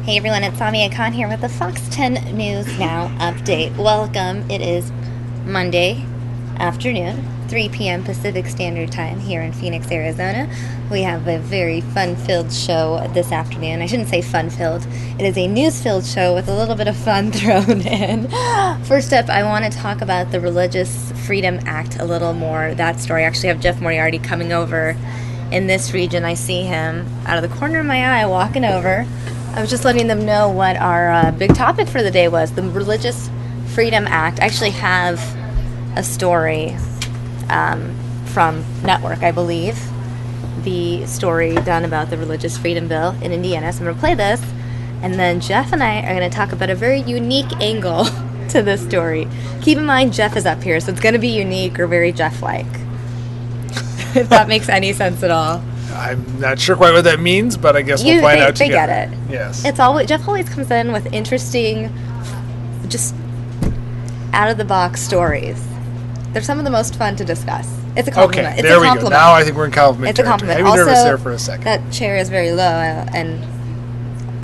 Hey everyone, it's Samia Khan here with the FOX10 News Now update. Welcome. It is Monday afternoon, 3 p.m. Pacific Standard Time here in Phoenix, Arizona. We have a very fun-filled show this afternoon. I shouldn't say fun-filled. It is a news-filled show with a little bit of fun thrown in. First up, I want to talk about the Religious Freedom Act a little more. That story. I actually have Jeff Moriarty coming over in this region. I see him out of the corner of my eye walking over. I was just letting them know what our big topic for the day was, the Religious Freedom Act. I actually have a story from Network, I believe, the story done about the Religious Freedom Bill in Indiana. So I'm going to play this, and then Jeff and I are going to talk about a very unique angle to this story. Keep in mind, Jeff is up here, so it's going to be unique or very Jeff-like, if that makes any sense at all. I'm not sure quite what that means, but I guess we'll find out together. They get it. Yes. It's always Jeff always comes in with interesting, just out-of-the-box stories. They're some of the most fun to discuss. It's a compliment. Okay, it's there a we compliment. go. Now I think we're in compliment It's a compliment. I was also, nervous there for a second. That chair is very low, and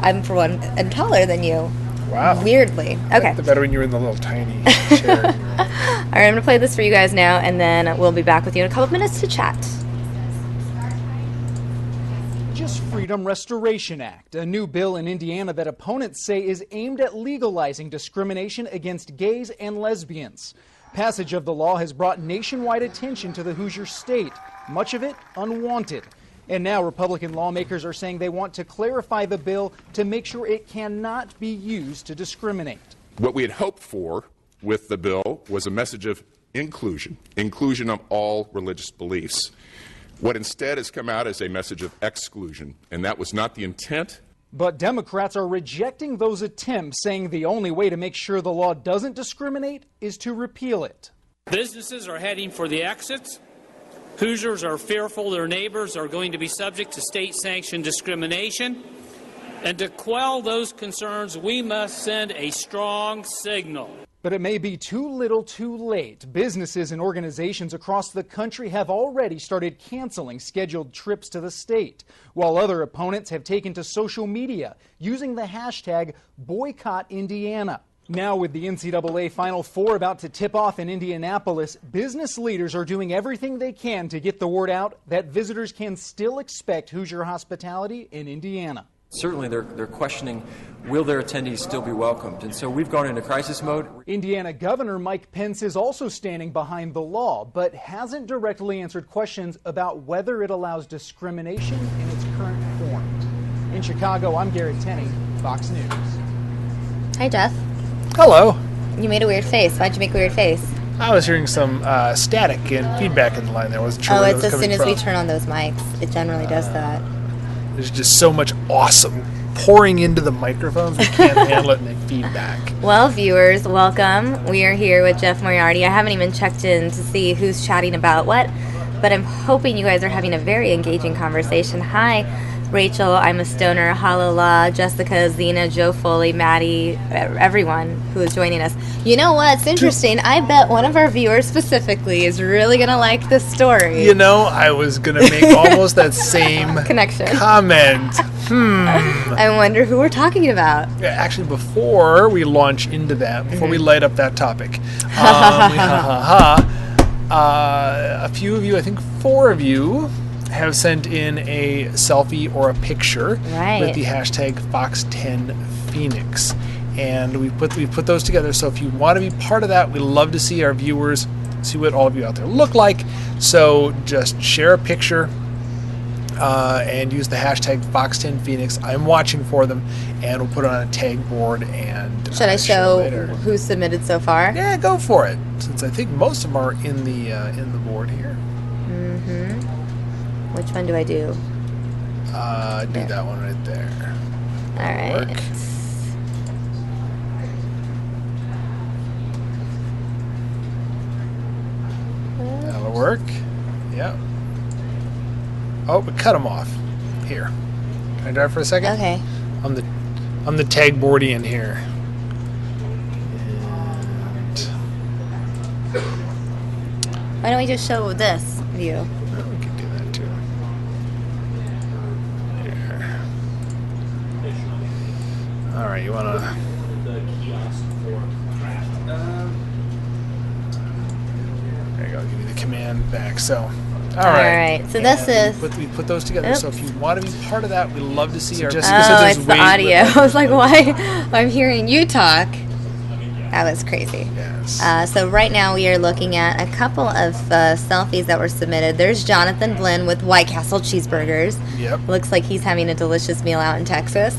I'm, for one, and taller than you. Wow. Weirdly. Okay. The better when you're in the little tiny chair. All right, I'm going to play this for you guys now, and then we'll be back with you in a couple of minutes to chat. Freedom Restoration Act, a new bill in Indiana that opponents say is aimed at legalizing discrimination against gays and lesbians. Passage of the law has brought nationwide attention to the Hoosier state, much of it unwanted. And now Republican lawmakers are saying they want to clarify the bill to make sure it cannot be used to discriminate. What we had hoped for with the bill was a message of inclusion of all religious beliefs. What instead has come out is a message of exclusion, and that was not the intent. But Democrats are rejecting those attempts, saying the only way to make sure the law doesn't discriminate is to repeal it. Businesses are heading for the exits. Hoosiers are fearful their neighbors are going to be subject to state-sanctioned discrimination. And to quell those concerns, we must send a strong signal. But it may be too little too late. Businesses and organizations across the country have already started canceling scheduled trips to the state, while other opponents have taken to social media using the hashtag #BoycottIndiana. Now, with the NCAA Final Four about to tip off in Indianapolis, business leaders are doing everything they can to get the word out that visitors can still expect Hoosier hospitality in Indiana. Certainly, they're questioning, will their attendees still be welcomed? And so we've gone into crisis mode. Indiana Governor Mike Pence is also standing behind the law, but hasn't directly answered questions about whether it allows discrimination in its current form. In Chicago, I'm Garrett Tenney, Fox News. Hi, Jeff. Hello. You made a weird face. Why'd you make a weird face? I was hearing some static and feedback in the line there. I wasn't sure where that was it's as soon coming as we from. turn on those mics. It generally does that. There's just so much awesome pouring into the microphones. We can't handle it and they feedback. Well, viewers, welcome. We are here with Jeff Moriarty. I haven't even checked in to see who's chatting about what, but I'm hoping you guys are having a very engaging conversation. Hi, Rachel, I'm a stoner, Halala, Jessica, Zena, Joe Foley, Maddie, everyone who is joining us. You know what's interesting? I bet one of our viewers specifically is really going to like this story. You know, I was going to make almost that same connection comment. I wonder who we're talking about. Actually, before we launch into that, before we light up that topic, a few of you, I think 4 of you, have sent in a selfie or a picture with the hashtag FOX10Phoenix. And we put those together. So if you want to be part of that, we love to see our viewers, see what all of you out there look like. So just share a picture and use the hashtag FOX10Phoenix. I'm watching for them, and we'll put it on a tag board. And should I show who's submitted so far? Yeah, go for it. Since I think most of them are in the board here. Which one do I do? Do that one right there. All right. Work. That'll work. Yep. Oh, but cut them off. Here. Can I drive for a second? Okay. I'm the tag boardian here. And why don't we just show this view? Well, we can do that too. There. All right, you want to... There you go. Give me the command back. So, all right. So this is... We put those together. Oops. So if you want to be part of that, we'd love to see our... Jessica said it's the audio. I was like, why? I'm hearing you talk. That was crazy. Yes. So right now we are looking at a couple of selfies that were submitted. There's Jonathan Blinn with White Castle cheeseburgers. Yep. Looks like he's having a delicious meal out in Texas.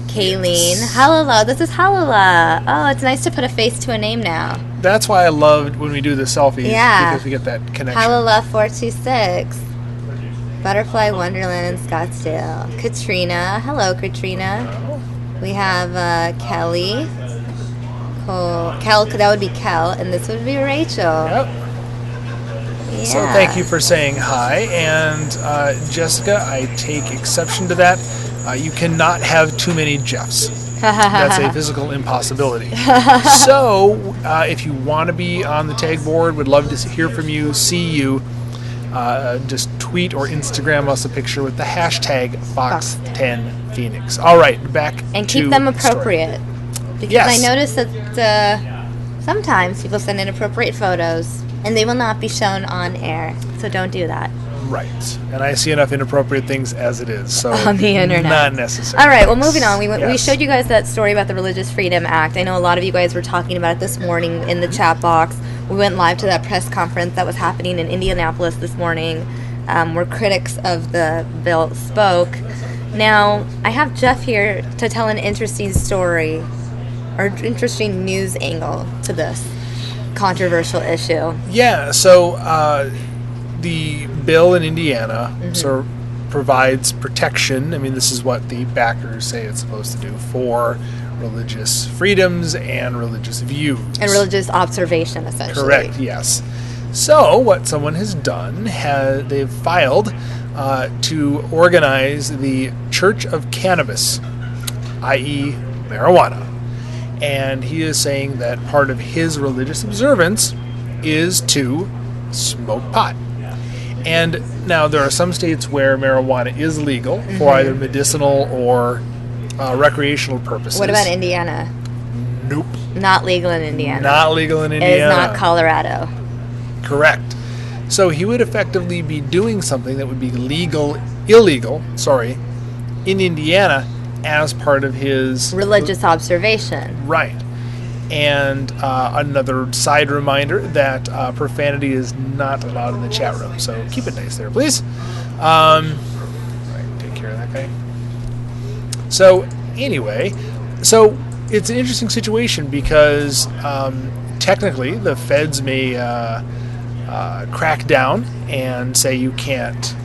Kayleen. Halala. This is Halala. Oh, it's nice to put a face to a name now. That's why I loved when we do the selfies. Yeah. Because we get that connection. Halala 426. Butterfly Wonderland in Scottsdale. Katrina. Hello, Katrina. We have Kelly. Kel, that would be Kel, and this would be Rachel. Yep. Yeah. So thank you for saying hi. And Jessica, I take exception to that. You cannot have too many Jeffs. That's a physical impossibility. So if you want to be on the tag board, would love to hear from you, see you. Just tweet or Instagram us a picture with the hashtag Fox10Phoenix. All right, back and to keep them the story. appropriate. Because Yes. I noticed that sometimes people send inappropriate photos and they will not be shown on air. So don't do that. Right. And I see enough inappropriate things as it is. So on the internet. Not necessary. All right, well, moving on. We Yes. showed you guys that story about the Religious Freedom Act. I know a lot of you guys were talking about it this morning in the chat box. We went live to that press conference that was happening in Indianapolis this morning, where critics of the bill spoke. Now, I have Jeff here to tell an interesting story or interesting news angle to this controversial issue. Yeah, so the bill in Indiana sort of provides protection. I mean, this is what the backers say it's supposed to do for religious freedoms and religious views. And religious observation, essentially. Correct, yes. So what someone has done, they've filed to organize the Church of Cannabis, i.e. marijuana. And he is saying that part of his religious observance is to smoke pot. And now there are some states where marijuana is legal for either medicinal or recreational purposes. What about Indiana? Nope. Not legal in Indiana. Not legal in Indiana. It is not Colorado. Correct. So he would effectively be doing something that would be illegal, in Indiana as part of his religious observation. Right. And another side reminder that profanity is not allowed in the chat room. So keep it nice there, please. Right, take care of that guy. So anyway, so it's an interesting situation because technically the feds may crack down and say you can't,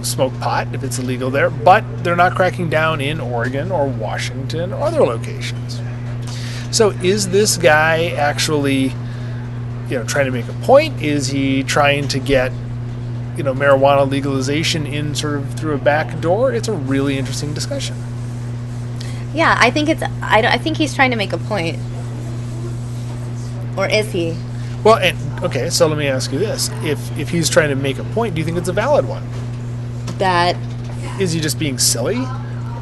smoke pot if it's illegal there, but they're not cracking down in Oregon or Washington or other locations. So is this guy actually, trying to make a point? Is he trying to get, marijuana legalization in sort of through a back door? It's a really interesting discussion. Yeah, I think I think he's trying to make a point. Or is he? Well, okay, so let me ask you this. If he's trying to make a point, do you think it's a valid one? That... Is he just being silly?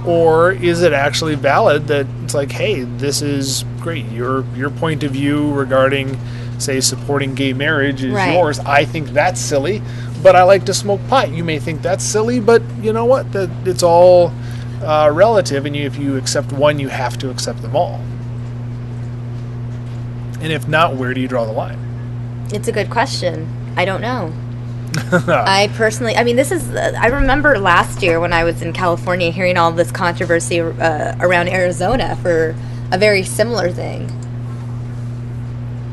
Or is it actually valid that it's like, hey, this is great. Your point of view regarding, say, supporting gay marriage is yours. I think that's silly, but I like to smoke pot. You may think that's silly, but you know what? That it's all relative, and if you accept one, you have to accept them all. And if not, where do you draw the line? It's a good question. I don't know. I personally, I remember last year when I was in California hearing all this controversy around Arizona for a very similar thing.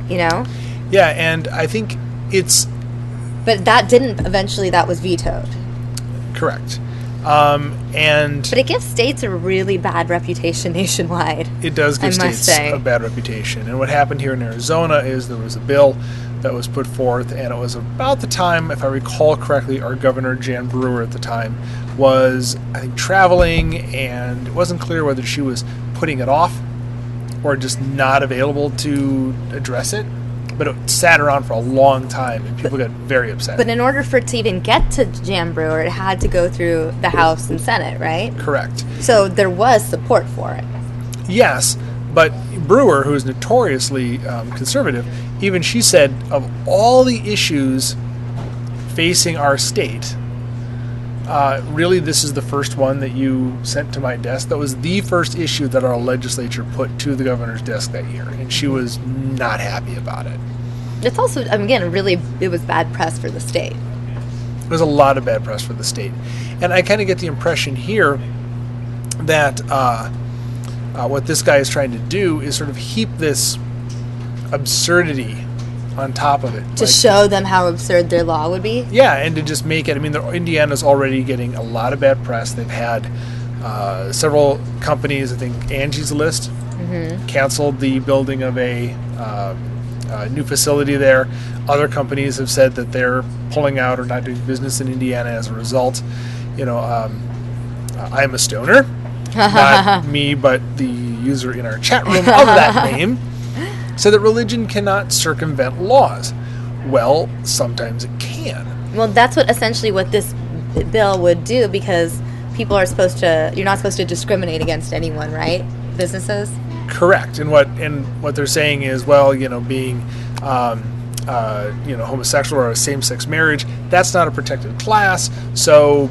Yeah, and I think it's... But that was vetoed. Correct. But it gives states a really bad reputation nationwide. It does give states a bad reputation. And what happened here in Arizona is there was a bill that was put forth, and it was about the time, if I recall correctly, our governor, Jan Brewer at the time, was, I think, traveling, and it wasn't clear whether she was putting it off or just not available to address it, but it sat around for a long time, and people got very upset. But in order for it to even get to Jan Brewer, it had to go through the House and Senate, right? Correct. So there was support for it. Yes, but Brewer, who is notoriously conservative, even she said of all the issues facing our state, really this is the first one that you sent to my desk. That was the first issue that our legislature put to the governor's desk that year, and she was not happy about it. It's also, again, it was bad press for the state. It was a lot of bad press for the state. And I kind of get the impression here that what this guy is trying to do is sort of heap this absurdity on top of it. To show them how absurd their law would be? Yeah, and to just make it, I mean, Indiana's already getting a lot of bad press. They've had several companies, I think Angie's List, canceled the building of a new facility there. Other companies have said that they're pulling out or not doing business in Indiana as a result. You know, I'm a stoner. Not me, but the user in our chat room of that name. So that religion cannot circumvent laws. Well, sometimes it can. Well, that's essentially what this bill would do, because you're not supposed to discriminate against anyone, right? Businesses? Correct. And what they're saying is, well, you know, being homosexual or a same-sex marriage, that's not a protected class. So,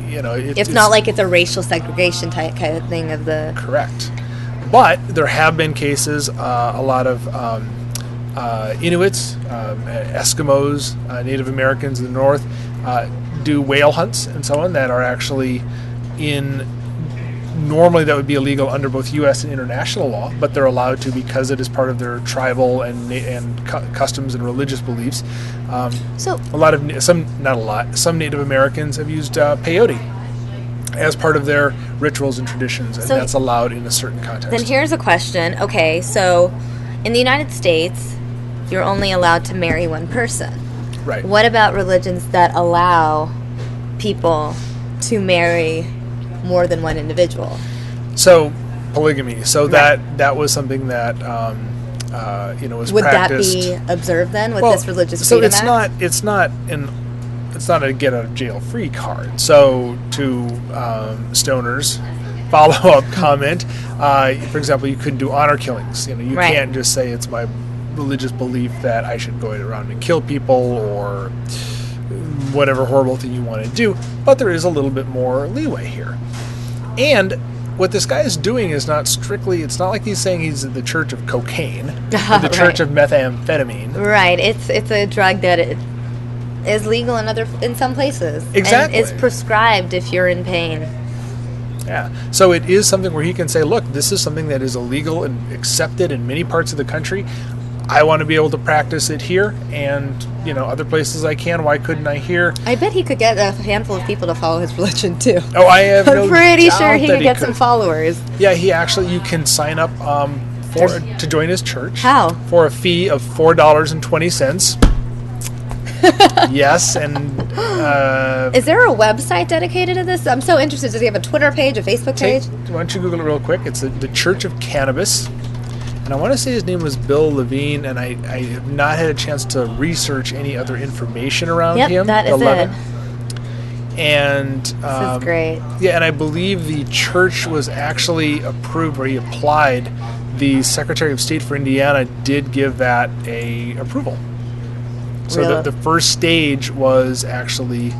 you know, it's not like it's a racial segregation type kind of thing of the... Correct. But there have been cases, a lot of Inuits, Eskimos, Native Americans in the north do whale hunts and so on that are actually normally that would be illegal under both U.S. and international law, but they're allowed to because it is part of their tribal and customs and religious beliefs. Some Native Americans have used peyote as part of their rituals and traditions, and that's allowed in a certain context. Then here's a question. Okay, so in the United States, you're only allowed to marry one person. Right. What about religions that allow people to marry more than one individual? So, polygamy. So right. that was something that was Would practiced. Would that be observed then with this religious freedom act? So it's not a get out of jail free card. So to stoners, follow-up comment, for example, you couldn't do honor killings. You know, you right. can't just say it's my religious belief that I should go around and kill people or whatever horrible thing you want to do. But there is a little bit more leeway here. And what this guy is doing is not strictly, it's not like he's saying he's the church of cocaine, or the church of methamphetamine. Right. It's a drug that is legal in some places. Exactly. And is prescribed if you're in pain. Yeah. So it is something where he can say, look, this is something that is illegal and accepted in many parts of the country. I want to be able to practice it here, and other places I can. Why couldn't I here? I bet he could get a handful of people to follow his religion too. Oh, I have no doubt. I'm pretty sure he could get some followers. Yeah, you can sign up to join his church. How? For a fee of $4.20. Yes, and is there a website dedicated to this? I'm so interested. Does he have a Twitter page, a Facebook page? Why don't you Google it real quick? It's the Church of Cannabis. And I want to say his name was Bill Levine, and I have not had a chance to research any other information around him. Yep, that is it. And this is great. Yeah, and I believe the church was actually approved, where he applied. The Secretary of State for Indiana did give that a approval. So really? the first stage was actually...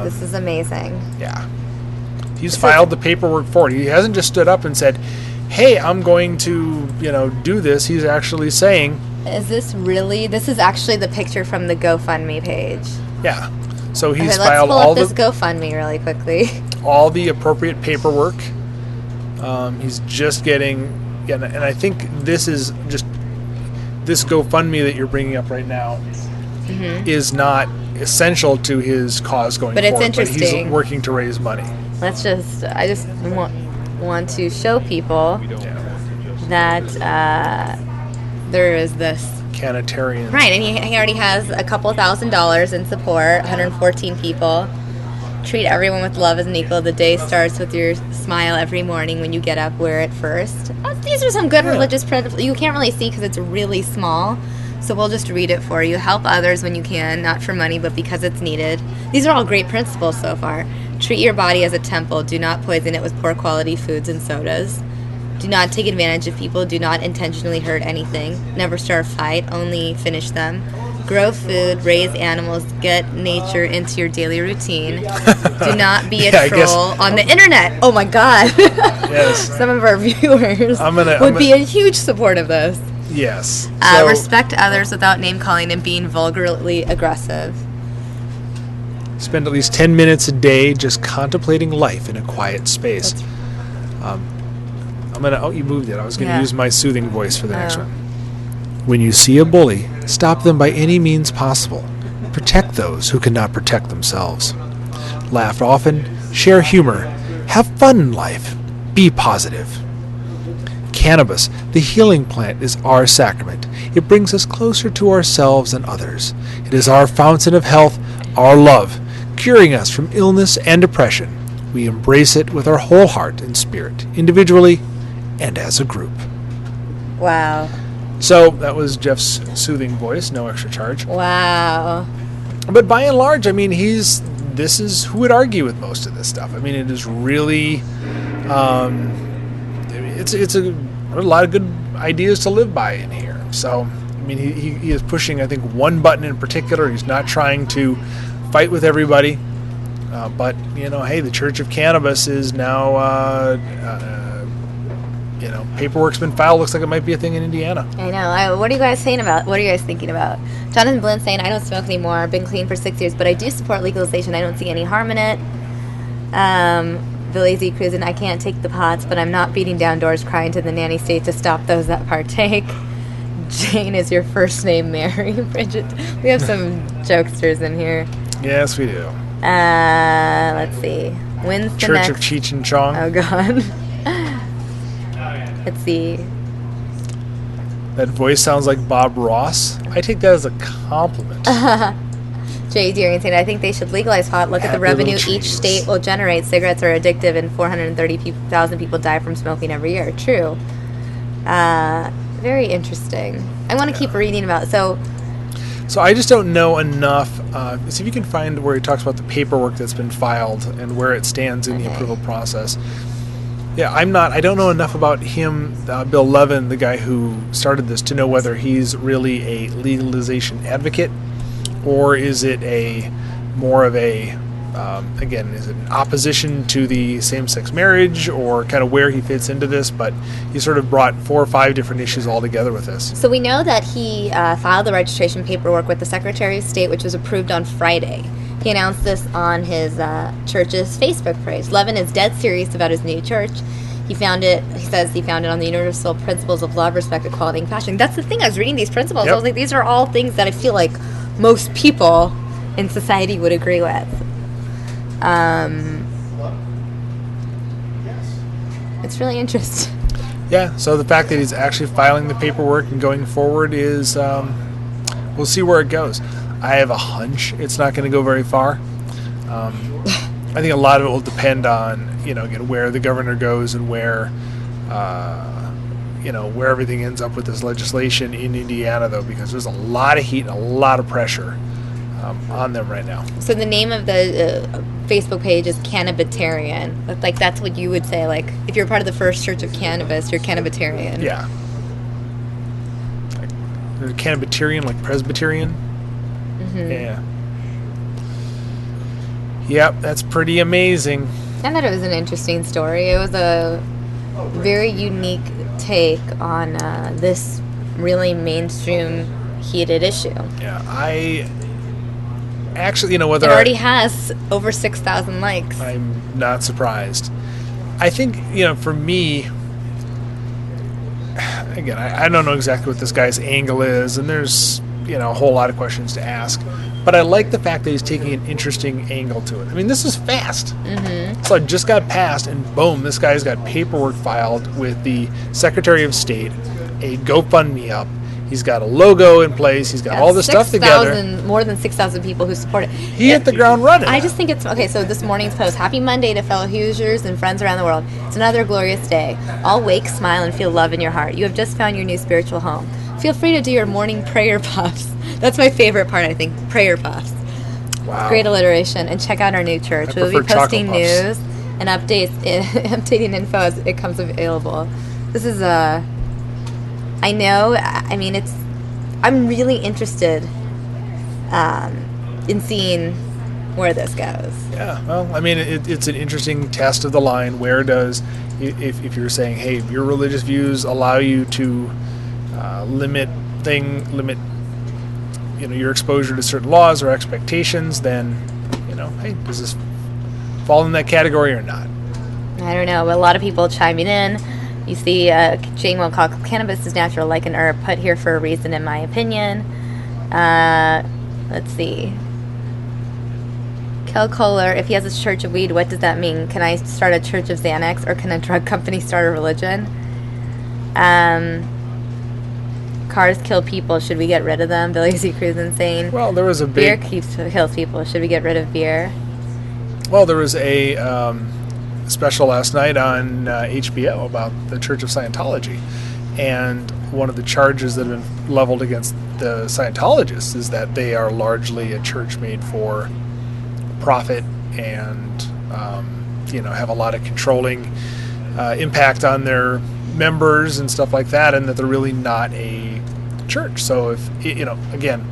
this is amazing. Yeah. He's filed the paperwork for it. He hasn't just stood up and said, hey, I'm going to, do this. He's actually saying... Is this really... This is actually the picture from the GoFundMe page. Yeah. So he's okay, filed let's pull up this GoFundMe really quickly. All the appropriate paperwork. He's just getting... And I think this is just... This GoFundMe that you're bringing up right now is not essential to his cause going forward. But it's interesting. But he's working to raise money. I just want to show people that there is this Canatarian. Right, and he already has a couple $1,000s in support, 114 people. Treat everyone with love as an equal. The day starts with your smile every morning when you get up. Wear it first. These are some good religious principles. You can't really see because it's really small, So we'll just read it for you. Help others when you can, not for money, but because it's needed. These are all great principles so far. Treat your body as a temple. Do not poison it with poor quality foods and sodas. Do not take advantage of people. Do not intentionally hurt anything. Never start a fight. Only finish them. Grow food. Raise animals. Get nature into your daily routine. Do not be a troll on the internet. Oh my God. Yes. Some of our viewers would be in huge support of this. Yes. Respect others without name calling and being vulgarly aggressive. Spend at least 10 minutes a day just contemplating life in a quiet space. You moved it. I was going to use my soothing voice for the next one. When you see a bully, stop them by any means possible. Protect those who cannot protect themselves. Laugh often, share humor, have fun in life, be positive. Cannabis, the healing plant, is our sacrament. It brings us closer to ourselves and others. It is our fountain of health, our love, curing us from illness and depression. We embrace it with our whole heart and spirit, individually and as a group. Wow. So that was Jeff's soothing voice, no extra charge. Wow. But by and large, I mean, this is who would argue with most of this stuff. I mean, it is really, it's a lot of good ideas to live by in here. So, I mean, he is pushing, I think, one button in particular. He's not trying to fight with everybody. But, hey, the Church of Cannabis is now, paperwork's been filed. Looks like it might be a thing in Indiana. I know. What are you guys thinking about? Jonathan Blinn saying, I don't smoke anymore. I've been clean for 6 years, but I do support legalization. I don't see any harm in it. The Lazy Cruising, I can't take the pots, but I'm not beating down doors crying to the nanny state to stop those that partake. Jane is your first name, Mary. Bridget. We have some jokesters in here. Yes, we do. Let's see. When's the Church next? of Cheech and Chong. Oh, God. Let's see. That voice sounds like Bob Ross. I take that as a compliment. Jay Deering saying, I think they should legalize pot. Look at the revenue each state will generate. Cigarettes are addictive, and 430,000 people die from smoking every year. True. Very interesting. I want to keep reading about it. So I just don't know enough. See if you can find where he talks about the paperwork that's been filed and where it stands in the approval process. Yeah, I don't know enough about him, Bill Levin, the guy who started this, to know whether he's really a legalization advocate, or is it more of a, is it an opposition to the same-sex marriage, or kind of where he fits into this? But he sort of brought 4 or 5 different issues all together with this. So we know that he filed the registration paperwork with the Secretary of State, which was approved on Friday. He announced this on his church's Facebook page. Levin is dead serious about his new church. He says he found it on the universal principles of love, respect, equality, and compassion. That's the thing. I was reading these principles. I was like, these are all things that I feel like most people in society would agree with. It's really interesting. Yeah, so the fact that he's actually filing the paperwork and going forward is, we'll see where it goes. I have a hunch it's not going to go very far. I think a lot of it will depend on, again, where the governor goes and where, where everything ends up with this legislation in Indiana, though, because there's a lot of heat and a lot of pressure on them right now. So the name of the Facebook page is Cannabitarian. Like, that's what you would say. Like, if you're part of the First Church of Cannabis, you're Cannabitarian. Yeah. Like, Cannabitarian, like Presbyterian. Mm-hmm. Yeah. Yep, that's pretty amazing. I thought it was an interesting story. It was a very unique take on this really mainstream heated issue. Yeah, I actually, whether it already has over 6,000 likes. I'm not surprised. I think, for me, again, I don't know exactly what this guy's angle is, and there's, a whole lot of questions to ask. But I like the fact that he's taking an interesting angle to it. I mean, this is fast. Mm-hmm. So it just got passed, and boom, this guy's got paperwork filed with the Secretary of State, a GoFundMe up. He's got a logo in place. He's got all this stuff together. More than 6,000 people who support it. He hit the ground running. I just think it's, okay, so this morning's post, Happy Monday to fellow Hoosiers and friends around the world. It's another glorious day. All wake, smile, and feel love in your heart. You have just found your new spiritual home. feel free to do your morning prayer puffs. That's my favorite part, I think, prayer puffs. Wow. Great alliteration. And check out our new church. We'll be posting news and updating info as it comes available. This is I'm really interested in seeing where this goes. Yeah, well, I mean, it's an interesting test of the line. Where does, if you're saying, hey, your religious views allow you to limit your exposure to certain laws or expectations, then, hey, does this fall in that category or not? I don't know, but a lot of people chiming in. You see Jane Wilcox, cannabis is natural like an herb, put here for a reason, in my opinion. Let's see. Kel Kohler, if he has a church of weed, what does that mean? Can I start a church of Xanax, or can a drug company start a religion? Cars kill people. Should we get rid of them? Billy Z. Cruz insane. Well, there was a big... Beer kills people. Should we get rid of beer? Well, there was a special last night on HBO about the Church of Scientology. And one of the charges that have been leveled against the Scientologists is that they are largely a church made for profit and, have a lot of controlling impact on their members and stuff like that, and that they're really not a church. So if, again,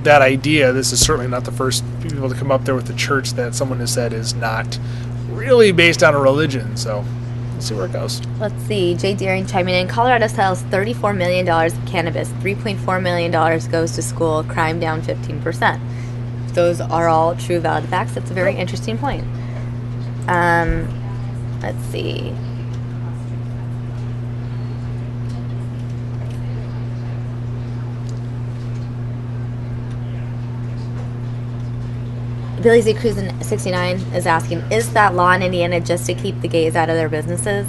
that idea, this is certainly not the first people to come up there with the church that someone has said is not really based on a religion. So let's see where it goes. Let's see. Jay Deering chiming in. Colorado sells $34 million of cannabis. $3.4 million goes to school. Crime down 15%. Those are all true, valid facts. That's a very interesting point. Let's see. Billy Z. Cruz in 69 is asking, is that law in Indiana just to keep the gays out of their businesses?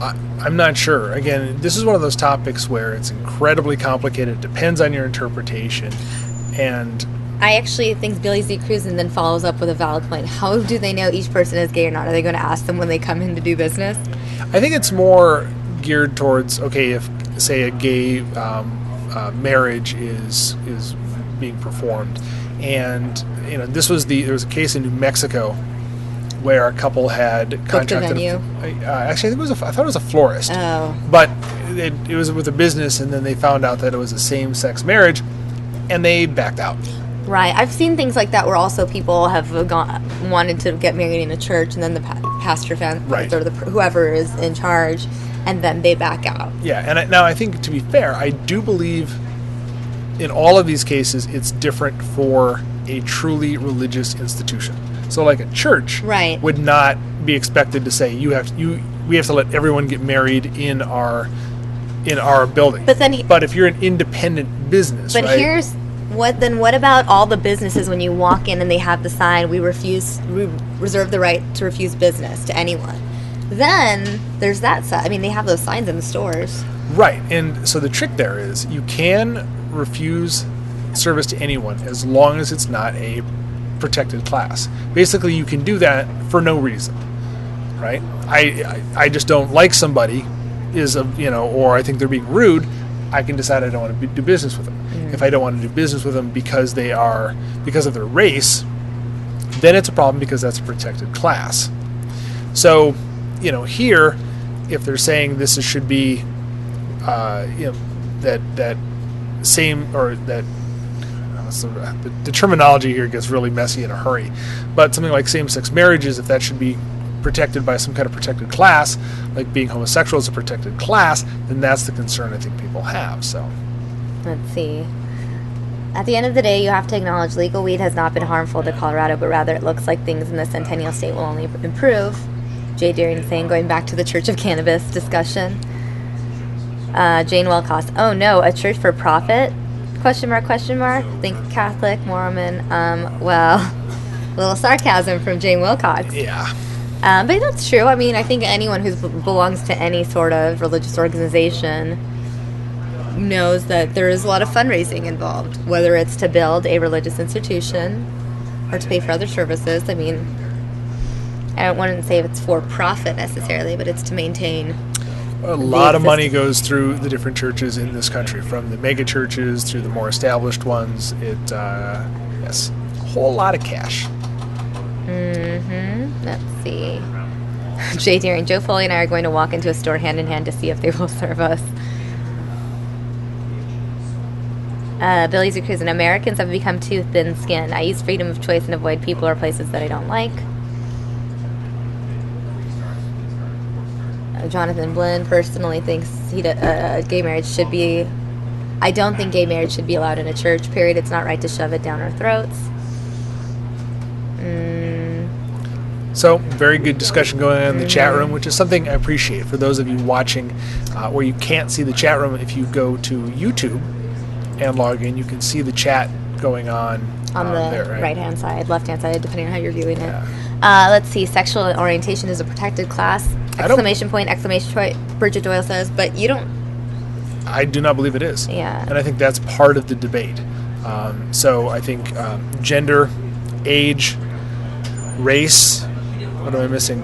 I'm not sure. Again, this is one of those topics where it's incredibly complicated. It depends on your interpretation. And I actually think Billy Z. Cruz and then follows up with a valid point. How do they know each person is gay or not? Are they going to ask them when they come in to do business? I think it's more geared towards, okay, if, say, a gay marriage is being performed, and there was a case in New Mexico where a couple had contracted. Actually, I thought it was a florist. Oh. But it was with a business, and then they found out that it was a same-sex marriage, and they backed out. Right. I've seen things like that where also people have wanted to get married in a church, and then the pastor found, right, or whoever is in charge, and then they back out. Yeah, and now I think, to be fair, I do believe in all of these cases it's different for a truly religious institution. So like a church, right, would not be expected to say we have to let everyone get married in our building. But if you're an independent business, but right? Here's what about all the businesses when you walk in and they have the sign, we reserve the right to refuse business to anyone. Then there's that side. I mean, they have those signs in the stores. Right. And so the trick there is you can refuse service to anyone as long as it's not a protected class. Basically, you can do that for no reason, right? I just don't like somebody or I think they're being rude. I can decide I don't want to do business with them. Mm. If I don't want to do business with them because of their race, then it's a problem because that's a protected class. So, here, if they're saying this should be, that same, or that, the terminology here gets really messy in a hurry, but something like same-sex marriages, if that should be protected by some kind of protected class, like being homosexual is a protected class, then that's the concern I think people have. So let's see. At the end of the day, you have to acknowledge legal weed has not been harmful to Colorado, but rather it looks like things in the Centennial State will only improve. Jay Deering saying, going back to the Church of Cannabis discussion. Jane Wilcox, oh no, a church for profit? Question mark. Think Catholic, Mormon. Well, a little sarcasm from Jane Wilcox. Yeah. But that's true. I mean, I think anyone who belongs to any sort of religious organization knows that there is a lot of fundraising involved, whether it's to build a religious institution or to pay for other services. I mean, I wouldn't say it's for profit necessarily, but it's to maintain A lot of money goes through the different churches in this country, from the mega churches through the more established ones. Yes, a whole lot of cash. Let's see. Jay Deering, Joe Foley and I are going to walk into a store hand in hand to see if they will serve us. Billy Zucruz, and Americans have become too thin-skinned. I use freedom of choice and avoid people or places that I don't like. Jonathan Blinn personally thinks gay marriage should be... I don't think gay marriage should be allowed in a church, period. It's not right to shove it down our throats. So, very good discussion going on in the chat room, which is something I appreciate. For those of you watching where you can't see the chat room, if you go to YouTube and log in, you can see the chat going on the there, right? Right-hand side, left-hand side, depending on how you're viewing it. Let's see. Sexual orientation is a protected class. Exclamation point, exclamation point. Bridget Doyle says, but you don't... I do not believe it is. Yeah. And I think that's part of the debate. So I think gender, age, race... What am I missing?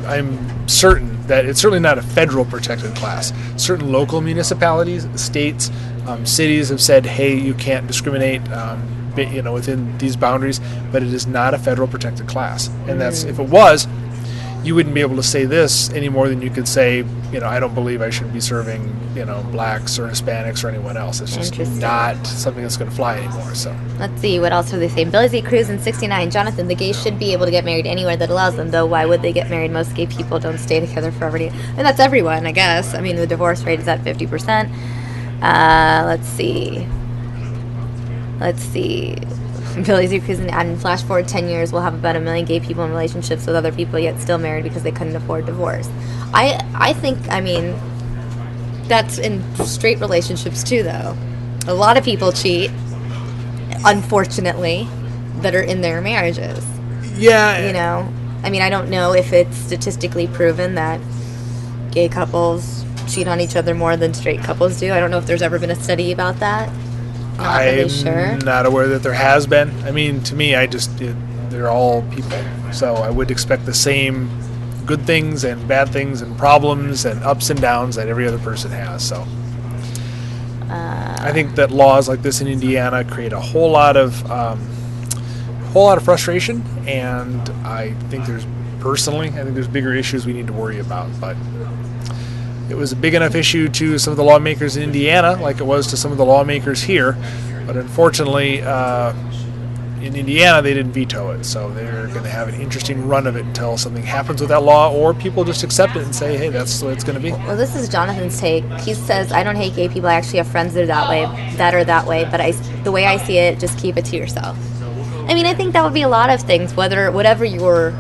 I'm certain that it's certainly not a federal protected class. Certain local municipalities, states, cities have said, hey, you can't discriminate within these boundaries, but it is not a federal protected class. And that's, if it was, you wouldn't be able to say this any more than you could say, I don't believe I should be serving, blacks or Hispanics or anyone else. It's just not something that's going to fly anymore. So let's see, what else are they saying? Billy Z. Cruz in 69. Jonathan, the gays should be able to get married anywhere that allows them, though why would they get married? Most gay people don't stay together forever. And that's everyone, I guess. I mean, the divorce rate is at 50%. Let's see. Billy Z. Cruz and flash forward 10 years, we'll have about 1 million gay people in relationships with other people yet still married because they couldn't afford divorce. I think, that's in straight relationships too, though. A lot of people cheat, unfortunately, that are in their marriages. Yeah. I don't know if it's statistically proven that gay couples cheat on each other more than straight couples do. I don't know if there's ever been a study about that. I'm not aware that there has been. To me, they're all people. So I would expect the same good things and bad things and problems and ups and downs that every other person has. So I think that laws like this in Indiana create a whole lot of frustration, and I think there's bigger issues we need to worry about. But it was a big enough issue to some of the lawmakers in Indiana, like it was to some of the lawmakers here. But unfortunately, in Indiana, they didn't veto it. So they're going to have an interesting run of it until something happens with that law, or people just accept it and say, hey, that's the way it's going to be. Well, this is Jonathan's take. He says, I don't hate gay people. I actually have friends that are that way. But the way I see it, just keep it to yourself. I think that would be a lot of things, whatever your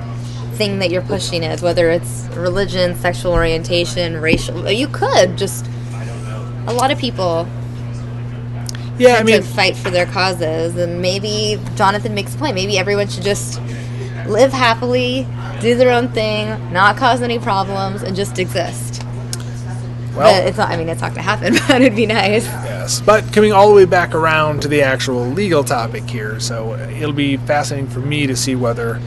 thing that you're pushing is, whether it's religion, sexual orientation, racial. You could just... A lot of people... to fight for their causes, and maybe Jonathan makes a point. Maybe everyone should just live happily, do their own thing, not cause any problems, and just exist. Well, it's not going to happen, but it'd be nice. Yes, but coming all the way back around to the actual legal topic here, so it'll be fascinating for me to see whether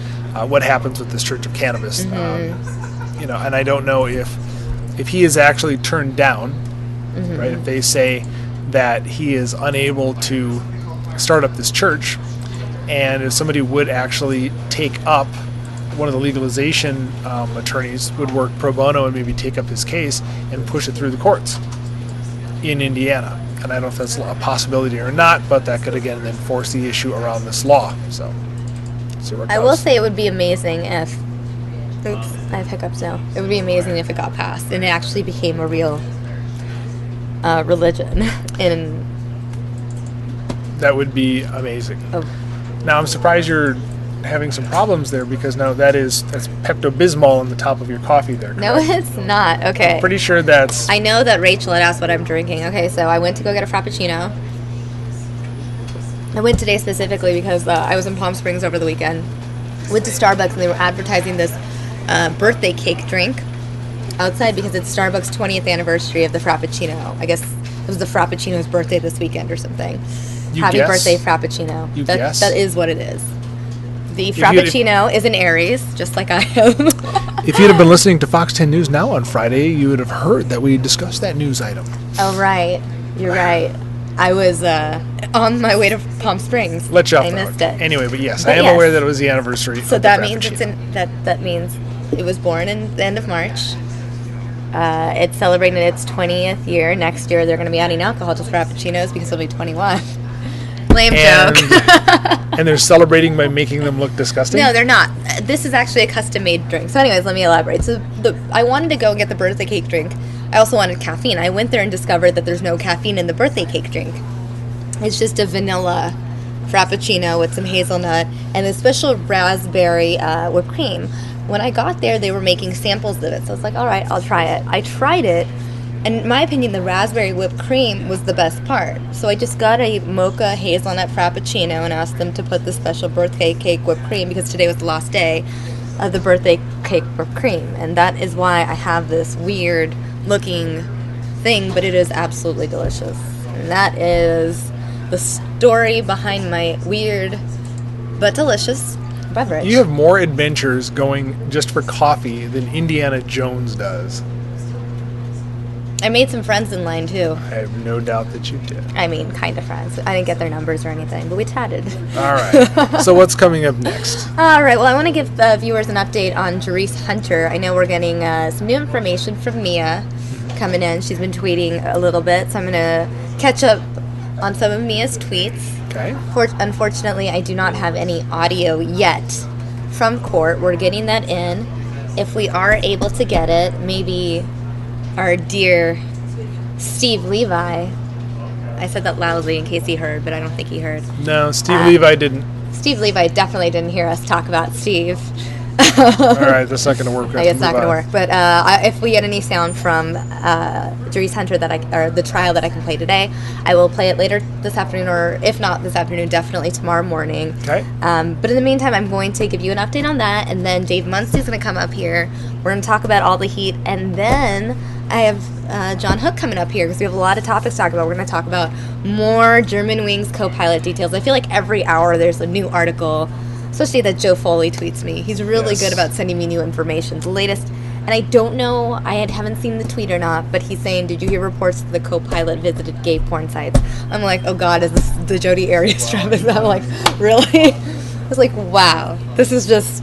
what happens with this Church of Cannabis. And I don't know if he is actually turned down, right? If they say that he is unable to start up this church, and if somebody would actually take up, one of the legalization attorneys would work pro bono and maybe take up his case and push it through the courts in Indiana. And I don't know if that's a possibility or not, but that could again then force the issue around this law. So I will say it would be amazing if... Oops, I have hiccups now. It would be amazing if it got passed and it actually became a real religion. And that would be amazing. Now I'm surprised you're having some problems there, because now that's Pepto-Bismol on the top of your coffee there. No, it's not. Okay. I'm pretty sure that's... I know that Rachel had asked what I'm drinking. Okay, so I went to go get a Frappuccino. I went today specifically because I was in Palm Springs over the weekend. Went to Starbucks and they were advertising this birthday cake drink outside because it's Starbucks' 20th anniversary of the Frappuccino. I guess it was the Frappuccino's birthday this weekend or something. Happy birthday, Frappuccino. That is what it is. The Frappuccino is an Aries, just like I am. If you'd have been listening to Fox 10 News Now on Friday, you would have heard that we discussed that news item. Oh, right. You're right. I was on my way to Palm Springs. Let you off I the missed hook. it. Anyway, but I am aware that it was the anniversary. So of that the means Frappuccino. that means it was born in the end of March. It's celebrating its 20th year. Next year, they're going to be adding alcohol to Frappuccinos because it'll be 21. Lame joke. And they're celebrating by making them look disgusting? No, they're not. This is actually a custom-made drink. So anyways, let me elaborate. So I wanted to go and get the birthday cake drink. I also wanted caffeine. I went there and discovered that there's no caffeine in the birthday cake drink. It's just a vanilla Frappuccino with some hazelnut and a special raspberry whipped cream. When I got there, they were making samples of it. So I was like, all right, I'll try it. I tried it. And in my opinion, the raspberry whipped cream was the best part. So I just got a mocha hazelnut Frappuccino and asked them to put the special birthday cake whipped cream because today was the last day of the birthday cake whipped cream. And that is why I have this weird looking thing, but it is absolutely delicious. And that is the story behind my weird but delicious beverage. You have more adventures going just for coffee than Indiana Jones does. I made some friends in line, too. I have no doubt that you did. I mean, kind of friends. I didn't get their numbers or anything, but we chatted. All right. So what's coming up next? All right. Well, I want to give viewers an update on Jerice Hunter. I know we're getting some new information from Mia coming in. She's been tweeting a little bit, so I'm going to catch up on some of Mia's tweets. Okay. Unfortunately, I do not have any audio yet from court. We're getting that in. If we are able to get it, maybe our dear Steve Levi. I said that loudly in case he heard, but I don't think he heard. No, Steve Levi didn't. Steve Levi definitely didn't hear us talk about Steve. All right, that's not going to work. It's not going to work. But if we get any sound from Jerice Hunter or the trial that I can play today, I will play it later this afternoon, or if not this afternoon, definitely tomorrow morning. Okay. But in the meantime, I'm going to give you an update on that, and then Dave Muncy's going to come up here. We're going to talk about all the heat, and then I have John Hook coming up here because we have a lot of topics to talk about. We're going to talk about more Germanwings co-pilot details. I feel like every hour there's a new article, especially that Joe Foley tweets me. He's really good about sending me new information. The latest, and I don't know, I haven't seen the tweet or not, but he's saying, did you hear reports that the co-pilot visited gay porn sites? I'm like, oh God, is this the Jodi Arias Travis? I'm like, really? I was like, wow, this is just...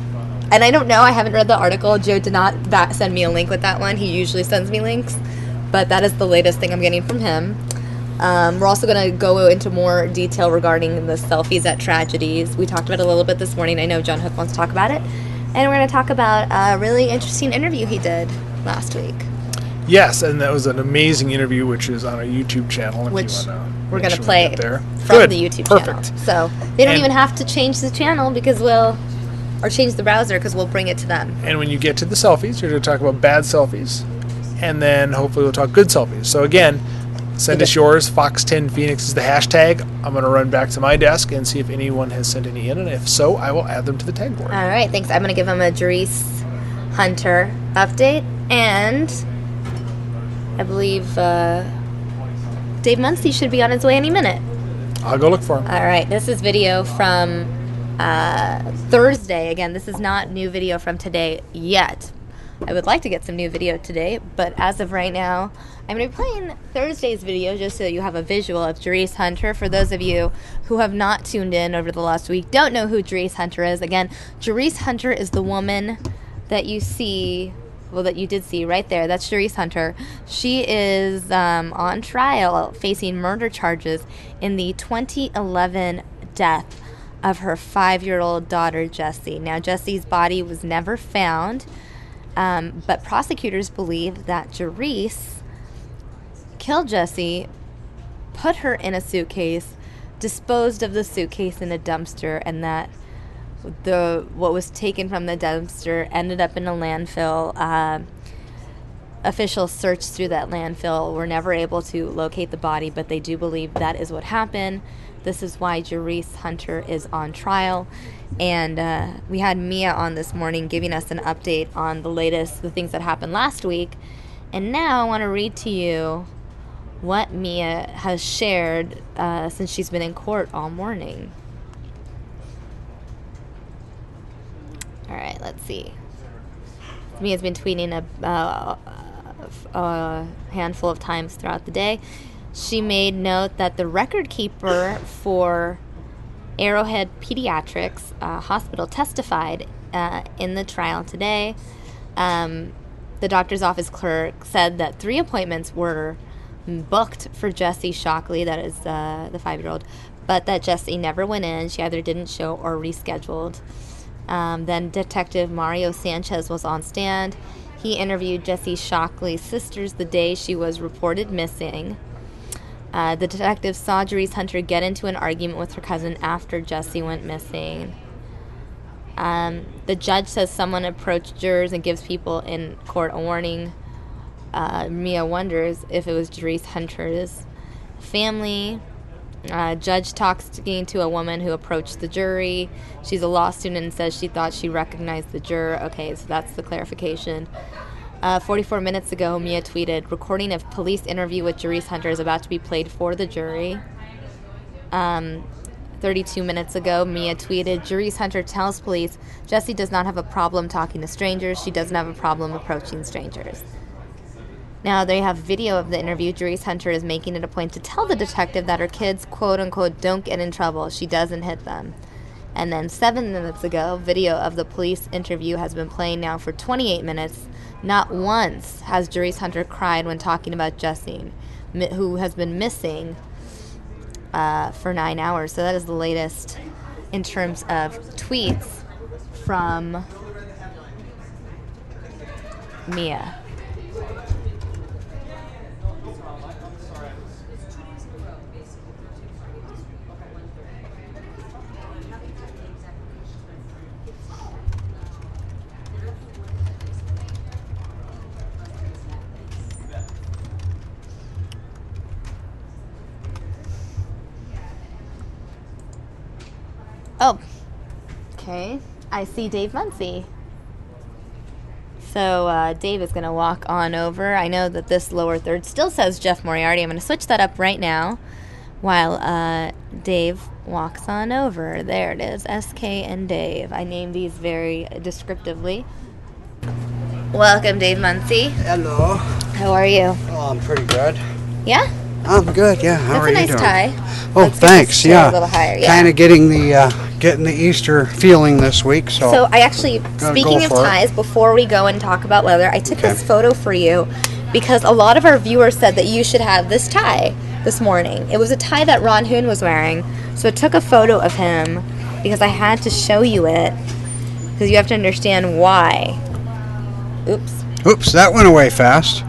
And I don't know, I haven't read the article. Joe did not send me a link with that one. He usually sends me links. But that is the latest thing I'm getting from him. We're also going to go into more detail regarding the selfies at tragedies. We talked about it a little bit this morning. I know John Hook wants to talk about it. And we're going to talk about a really interesting interview he did last week. Yes, and that was an amazing interview, which is on our YouTube channel. Which you want we're going to play there. From the YouTube Perfect. channel. So they don't even have to change the channel because or change the browser because we'll bring it to them. And when you get to the selfies, you're going to talk about bad selfies. And then hopefully we'll talk good selfies. So again, send us yours. Fox10 Phoenix is the hashtag. I'm going to run back to my desk and see if anyone has sent any in. And if so, I will add them to the tag board. All right, thanks. I'm going to give him a Jerice Hunter update. And I believe Dave Muncy should be on his way any minute. I'll go look for him. All right, this is video from Thursday. Again, this is not new video from today yet. I would like to get some new video today, but as of right now, I'm going to be playing Thursday's video just so you have a visual of Jerice Hunter. For those of you who have not tuned in over the last week, don't know who Jerice Hunter is. Again, Jerice Hunter is the woman that you see, well, that you did see right there. That's Jerice Hunter. She is on trial facing murder charges in the 2011 death of her 5-year-old daughter, Jessie. Now, Jessie's body was never found. But prosecutors believe that Jerice killed Jessie, put her in a suitcase, disposed of the suitcase in a dumpster, and that what was taken from the dumpster ended up in a landfill. Officials searched through that landfill, were never able to locate the body, but they do believe that is what happened. This is why Jerice Hunter is on trial. And we had Mia on this morning giving us an update on the things that happened last week. And now I want to read to you what Mia has shared since she's been in court all morning. All right, let's see. Mia's been tweeting a handful of times throughout the day. She made note that the record keeper for Arrowhead Pediatrics Hospital testified in the trial today. The doctor's office clerk said that 3 appointments were booked for Jessie Shockley, that is the 5-year-old, but that Jessie never went in. She either didn't show or rescheduled. Then Detective Mario Sanchez was on stand. He interviewed Jessie Shockley's sisters the day she was reported missing. The detective saw Jerice Hunter get into an argument with her cousin after Jessie went missing. The judge says someone approached jurors and gives people in court a warning. Mia wonders if it was Jerice Hunter's family. Judge talking to a woman who approached the jury. She's a law student and says she thought she recognized the juror. Okay, so that's the clarification. 44 minutes ago, Mia tweeted, recording of police interview with Jerice Hunter is about to be played for the jury. 32 minutes ago, Mia tweeted, Jerice Hunter tells police Jessie does not have a problem talking to strangers. She doesn't have a problem approaching strangers. Now, they have video of the interview. Jerice Hunter is making it a point to tell the detective that her kids, quote-unquote, don't get in trouble. She doesn't hit them. And then 7 minutes ago, video of the police interview has been playing now for 28 minutes. Not once has Jerice Hunter cried when talking about Jessie, who has been missing for 9 hours. So that is the latest in terms of tweets from Mia. Oh, okay. I see Dave Muncie. So Dave is going to walk on over. I know that this lower third still says Jeff Moriarty. I'm going to switch that up right now while Dave walks on over. There it is, SK and Dave. I named these very descriptively. Welcome, Dave Muncie. Hello. How are you? Oh, I'm pretty good. Yeah? I'm good, yeah. How are you doing? That's a nice tie. Oh, Let's get thanks, this chair yeah. a little higher, yeah. Kind of getting the Easter feeling this week, So I actually, speaking of ties, before we go and talk about weather, I took this photo for you because a lot of our viewers said that you should have this tie this morning. It was a tie that Ron Hoon was wearing, so I took a photo of him because I had to show you it because you have to understand why. Oops, that went away fast.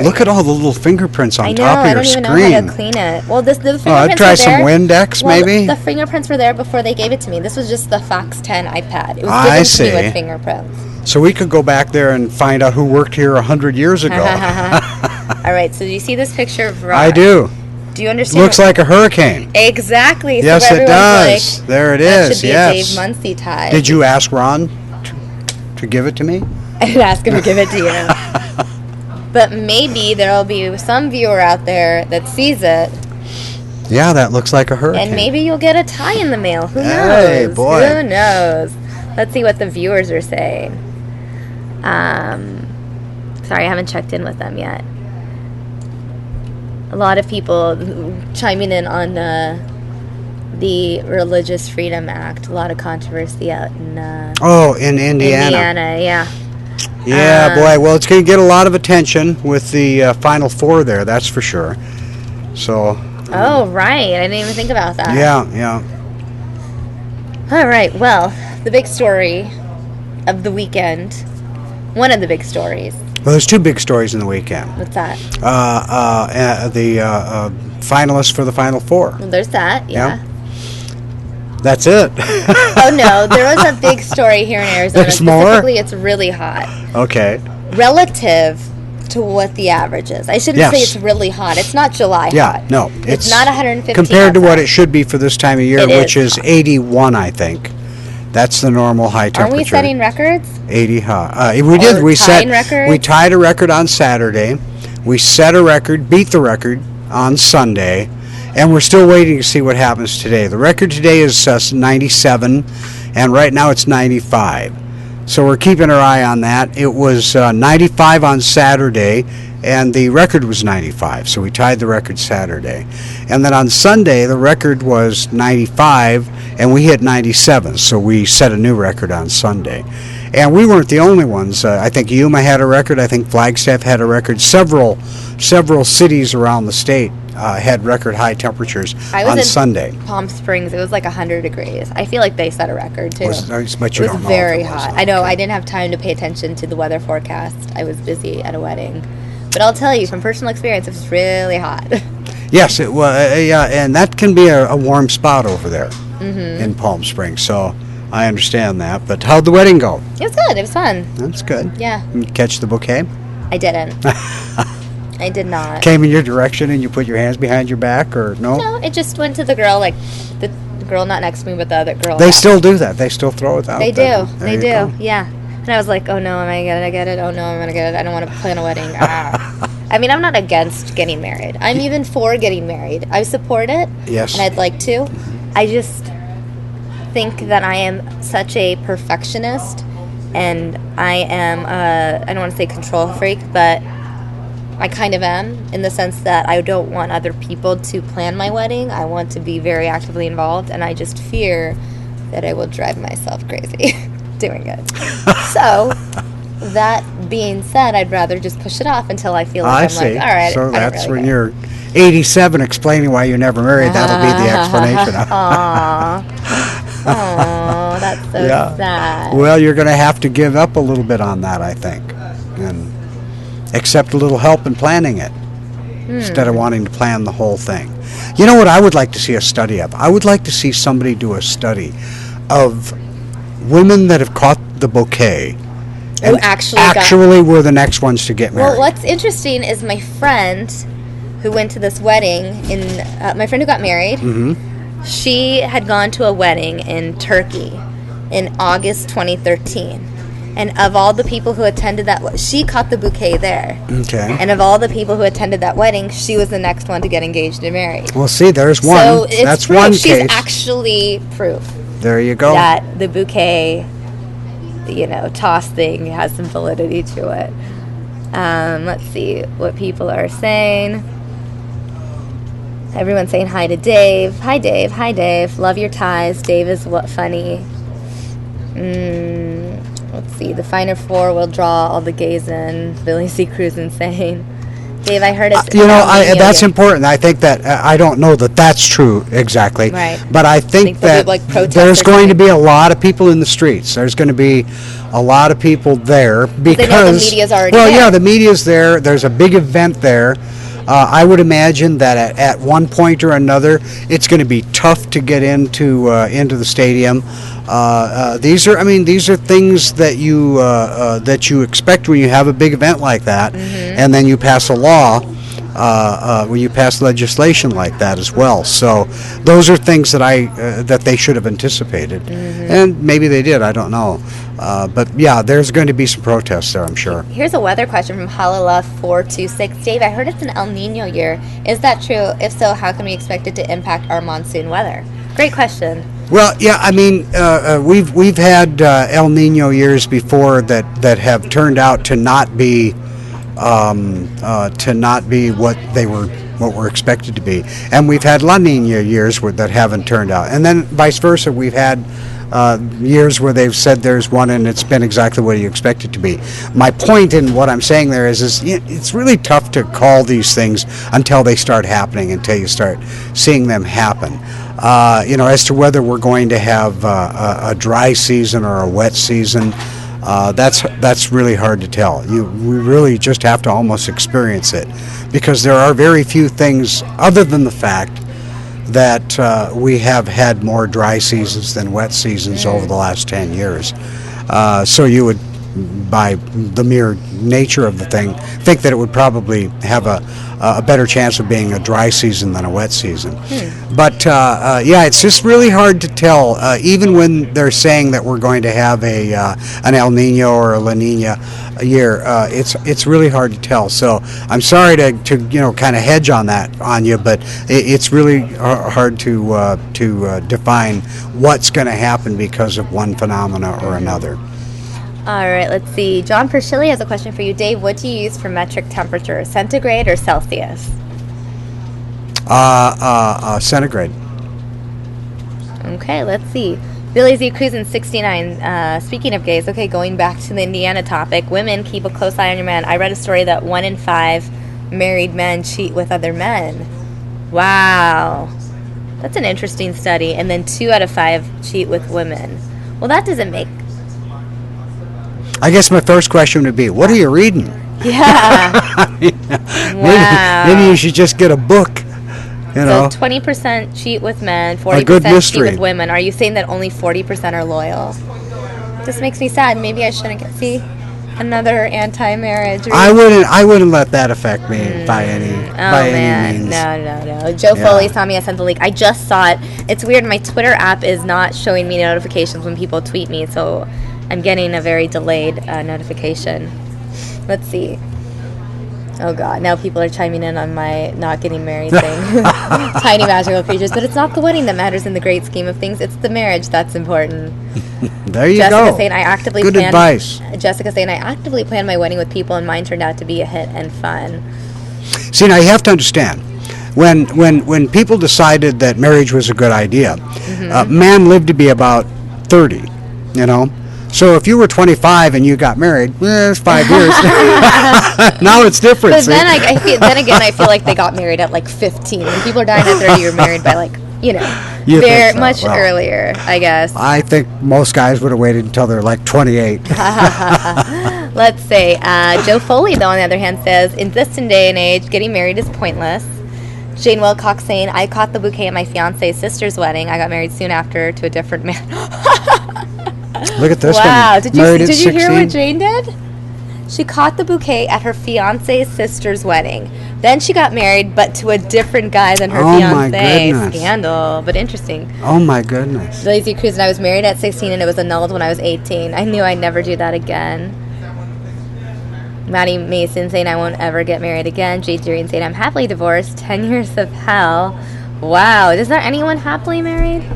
Look at all the little fingerprints on top of your screen. I don't even know how to clean it. Well, the fingerprints I'd try some Windex, maybe? The fingerprints were there before they gave it to me. This was just the FOX10 iPad. It was given to me with fingerprints. So we could go back there and find out who worked here 100 years ago. All right, so do you see this picture of Ron? I do. Do you understand? Looks like a hurricane. Exactly. Yes, it does. Like, there it that is, should be a Dave Muncie tie. Did you ask Ron to give it to me? I did ask him to give it to you. But maybe there will be some viewer out there that sees it. Yeah, that looks like a hurricane. And maybe you'll get a tie in the mail. Who knows? Hey, boy. Who knows? Let's see what the viewers are saying. Sorry, I haven't checked in with them yet. A lot of people chiming in on the Religious Freedom Act. A lot of controversy out in in Indiana, yeah. Yeah, boy. Well, it's going to get a lot of attention with the Final Four there, that's for sure. So. Oh, right. I didn't even think about that. Yeah. All right. Well, the big story of the weekend, one of the big stories. Well, there's 2 big stories in the weekend. What's that? The finalists for the Final Four. Well, there's that, yeah. That's it. Oh, no. There was a big story here in Arizona. There's Specifically, more? It's really hot. Okay. Relative to what the average is. I shouldn't say it's really hot. It's not July hot. Yeah, no. It's not 115 compared to outside. what it should be for this time of year, which is 81, I think. That's the normal high temperature. Aren't we setting records? 80 hot. We did. We tied a record on Saturday. We set a record, beat the record on Sunday. And we're still waiting to see what happens today. The record today is 97, and right now it's 95. So we're keeping our eye on that. It was 95 on Saturday, and the record was 95, so we tied the record Saturday. And then on Sunday, the record was 95, and we hit 97, so we set a new record on Sunday. And we weren't the only ones. I think Yuma had a record. I think Flagstaff had a record. Several cities around the state had record high temperatures on Sunday. Palm Springs, it was like 100 degrees. I feel like they set a record too. But you it was very hot. I know. I didn't have time to pay attention to the weather forecast. I was busy at a wedding. But I'll tell you, from personal experience, it was really hot. Yes, it was. Yeah, and that can be a warm spot over there in Palm Springs. So I understand that. But how'd the wedding go? It was good. It was fun. That's good. Yeah. You catch the bouquet? I didn't. I did not. Came in your direction and you put your hands behind your back, or no? No, it just went to the girl, like the girl not next to me, but the other girl. They still do that. They still throw it out. They do. They do. Yeah. And I was like, oh no, am I going to get it? Oh no, I'm going to get it. I don't want to plan a wedding. I mean, I'm not against getting married. I'm even for getting married. I support it. Yes. And I'd like to. I just think that I am such a perfectionist, and I am, I don't want to say control freak, but I kind of am, in the sense that I don't want other people to plan my wedding. I want to be very actively involved, and I just fear that I will drive myself crazy doing it. So, that being said, I'd rather just push it off until I feel like like, all right. So that's when you're 87 explaining why you never married. That'll be the explanation. Aww, that's so sad. Well, you're going to have to give up a little bit on that, I think, and accept a little help in planning it instead of wanting to plan the whole thing. You know what I would like to see a study of? I would like to see somebody do a study of women that have caught the bouquet and actually were the next ones to get married. Well, what's interesting is my friend who went to this wedding, my friend who got married, she had gone to a wedding in Turkey in August 2013. And of all the people who attended that, she caught the bouquet there. Okay. And of all the people who attended that wedding, she was the next one to get engaged and married. Well, see, there's one. So it's That's proof. one She's case. Actually proof. There you go. That the bouquet, toss thing has some validity to it. Let's see what people are saying. Everyone's saying hi to Dave. Hi, Dave. Hi, Dave. Love your ties. Dave is funny. Let's see. The Finer Four will draw all the gays in. Billy C. Cruz insane. Dave, I heard it's... that's important. I think that... I don't know that that's true exactly. Right. But I think that there's going to be a lot of people in the streets. There's going to be a lot of people there because... They know the media's already there. Well, yeah, the media's there. There's a big event there. I would imagine that at one point or another, it's going to be tough to get into the stadium. These are things that you expect when you have a big event like that, and then you pass a law, when you pass legislation like that as well. So those are things that they should have anticipated, and maybe they did. I don't know. But yeah, there's going to be some protests there, I'm sure. Here's a weather question from Halala426. Dave, I heard it's an El Nino year. Is that true? If so, how can we expect it to impact our monsoon weather? Great question. Well, yeah, I mean, we've had El Nino years before that have turned out to not be what were expected to be, and we've had La Nina years that haven't turned out, and then vice versa. We've had years where they've said there's one and it's been exactly what you expect it to be. My point in what I'm saying there is it's really tough to call these things until they start happening, until you start seeing them happen. As to whether we're going to have a dry season or a wet season, that's really hard to tell. We really just have to almost experience it, because there are very few things other than the fact that we have had more dry seasons than wet seasons over the last 10 years. So you would, by the mere nature of the thing, think that it would probably have a better chance of being a dry season than a wet season. But it's just really hard to tell, even when they're saying that we're going to have an El Nino or a La Nina year. It's really hard to tell. So I'm sorry to kind of hedge on that on you, but it's really hard to define what's going to happen because of one phenomena or another. All right, let's see. John Pershilly has a question for you. Dave, what do you use for metric temperature, centigrade or Celsius? Centigrade. Okay, let's see. Billy Z. Cruz in 69. Speaking of gays, okay, going back to the Indiana topic, women, keep a close eye on your man. I read a story that 1 in 5 married men cheat with other men. Wow. That's an interesting study. And then 2 out of 5 cheat with women. Well, that doesn't make... I guess my first question would be, what are you reading? Yeah. Wow. Maybe you should just get a book. You know. So 20% cheat with men, 40% cheat with women. Are you saying that only 40% are loyal? This makes me sad. Maybe I shouldn't see another anti-marriage. I wouldn't let that affect me by any means. No. Joe Foley saw me. I sent the link. I just saw it. It's weird. My Twitter app is not showing me notifications when people tweet me, so I'm getting a very delayed notification. Let's see. Oh God, now people are chiming in on my not getting married thing. Tiny magical creatures, but it's not the wedding that matters in the great scheme of things. It's the marriage that's important. There you Jessica go. Saying, Good advice. Jessica saying, I actively planned my wedding with people and mine turned out to be a hit and fun. See, now you have to understand, when people decided that marriage was a good idea, man lived to be about 30, you know? So if you were 25 and you got married, it's 5 years. Now it's different. But then I feel like they got married at like 15. When people are dying at 30, you're married by like, very much earlier, I guess. I think most guys would have waited until they're like 28. Let's say Joe Foley, though, on the other hand, says, in this day and age, getting married is pointless. Jane Wilcox saying, I caught the bouquet at my fiance's sister's wedding. I got married soon after to a different man. Look at this one. Wow. Did you hear what Jane did? She caught the bouquet at her fiance's sister's wedding. Then she got married, but to a different guy than her fiance. My goodness. Scandal, but interesting. Oh, my goodness. Lazy Cruz and I was married at 16, and it was annulled when I was 18. I knew I'd never do that again. Maddie Mason saying, I won't ever get married again. Jade Deering saying, I'm happily divorced. 10 years of hell. Wow. Is there anyone happily married?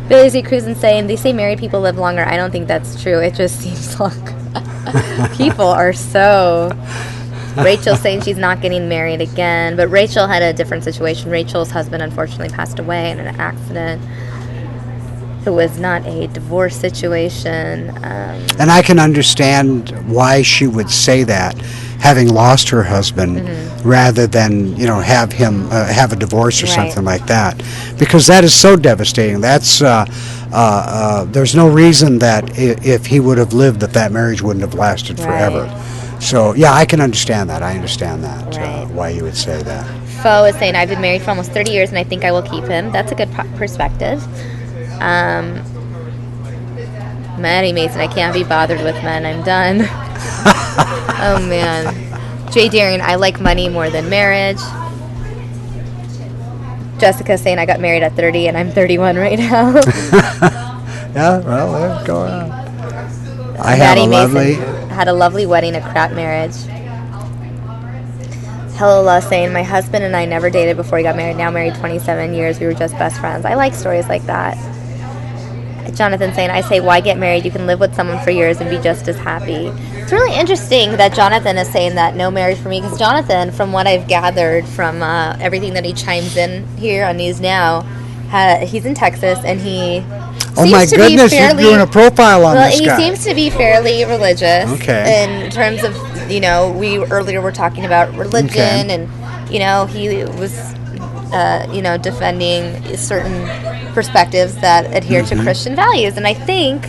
Billy Z. Cruisin saying, they say married people live longer. I don't think that's true. It just seems like people are so... Rachel saying she's not getting married again. But Rachel had a different situation. Rachel's husband unfortunately passed away in an accident. It was not a divorce situation. And I can understand why she would say that, having lost her husband, rather than have him have a divorce or something like that, because that is so devastating. That's there's no reason that if he would have lived, that marriage wouldn't have lasted forever. So yeah, I can understand that. I understand that why you would say that. Fo is saying, I've been married for almost 30 years and I think I will keep him. That's a good perspective. Maddie Mason, I can't be bothered with men. I'm done. Oh, man. Jay Darian, I like money more than marriage. Jessica saying, I got married at 30 and I'm 31 right now. Yeah, well, go on. I had a lovely wedding, a crap marriage. Hello, La saying, my husband and I never dated before he got married. Now married 27 years. We were just best friends. I like stories like that. Jonathan saying, I say, why get married? You can live with someone for years and be just as happy. It's really interesting that Jonathan is saying that no marriage for me, because Jonathan, from what I've gathered from everything that he chimes in here on News Now, he's in Texas and he seems to be fairly, you're doing a profile on this guy. He seems to be fairly religious in terms of, we earlier were talking about religion and, he was, defending certain perspectives that adhere to Christian values. And I think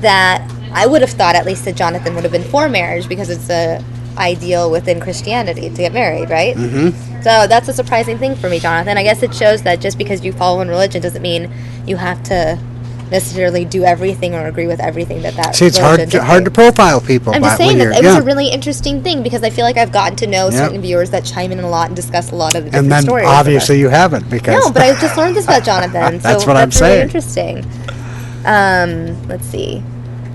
that I would have thought at least that Jonathan would have been for marriage because it's a ideal within Christianity to get married, right? So that's a surprising thing for me, Jonathan. I guess it shows that just because you follow one religion doesn't mean you have to necessarily do everything or agree with everything that See, it's hard to profile people. I'm just saying that it was a really interesting thing because I feel like I've gotten to know certain viewers that chime in a lot and discuss a lot of the different stories. And then obviously you haven't because... No, but I just learned this about Jonathan. That's so what I'm saying. Really interesting. Let's see.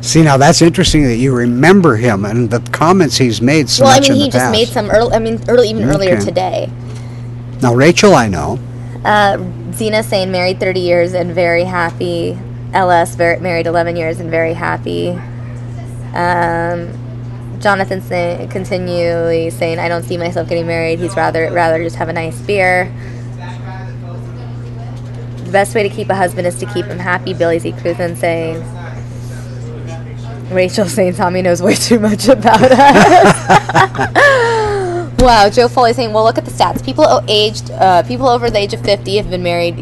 See, now that's interesting that you remember him and the comments he's made so much in the past. Well, he just made some earlier today. Now, Rachel, I know. Zena saying married 30 years and very happy. LS married 11 years and very happy. Jonathan continually saying, I don't see myself getting married. He's rather just have a nice beer. The best way to keep a husband is to keep him happy. Billy Z. Cruzan saying, Rachel saying Tommy knows way too much about us. Wow, Joe Foley saying, well, look at the stats. People over the age of 50 have been married.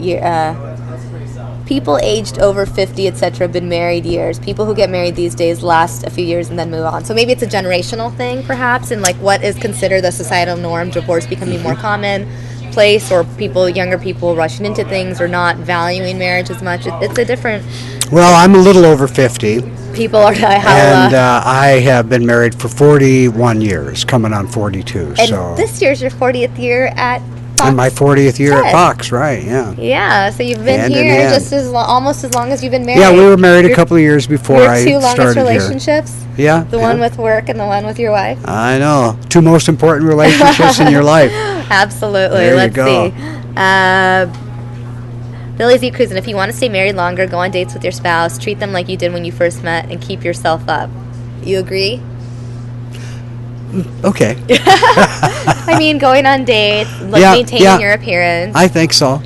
People aged over 50, etc., have been married years. People who get married these days last a few years and then move on. So maybe it's a generational thing, perhaps, and like what is considered the societal norm, divorce becoming more commonplace, or younger people rushing into things or not valuing marriage as much. It's a different... Well, I'm a little over 50. People are... And I have been married for 41 years, coming on 42. And so this year's your 40th year at... And my 40th year at Fox, right? Yeah. Yeah. So you've been here just almost as long as you've been married. Yeah, we were married a couple of years before I started here. Your two longest relationships. Yeah. The one with work and the one with your wife. I know. Two most important relationships in your life. Absolutely. There you go. Billy Z. Cruz, and if you want to stay married longer, go on dates with your spouse. Treat them like you did when you first met, and keep yourself up. You agree? Okay. I mean, going on dates, maintaining your appearance. I think so.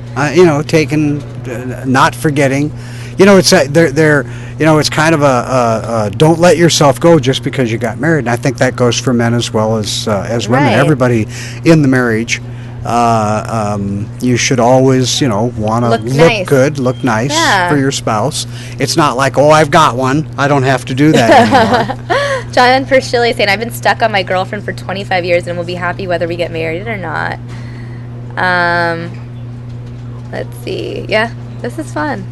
Not forgetting. It's it's kind of a don't let yourself go just because you got married. And I think that goes for men as well as women. Right. Everybody in the marriage, you should always, want to look good, look nice for your spouse. It's not like, oh, I've got one, I don't have to do that anymore. John Pershilly saying, I've been stuck on my girlfriend for 25 years and will be happy whether we get married or not. Let's see. Yeah, this is fun.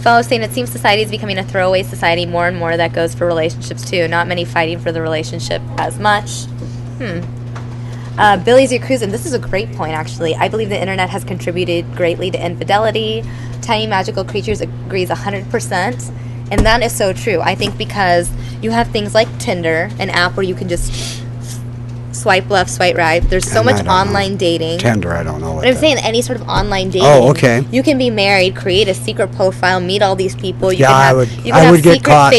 Fellow saying, it seems society is becoming a throwaway society. More and more that goes for relationships too. Not many fighting for the relationship as much. Billy Z. Cruz, and this is a great point, actually. I believe the internet has contributed greatly to infidelity. Tiny Magical Creatures agrees 100%. And that is so true. I think because you have things like Tinder, an app where you can just swipe left, swipe right. There's so much online dating. Tinder, I don't know. But I'm saying any sort of online dating. Oh, okay. You can be married, create a secret profile, meet all these people. I would get caught.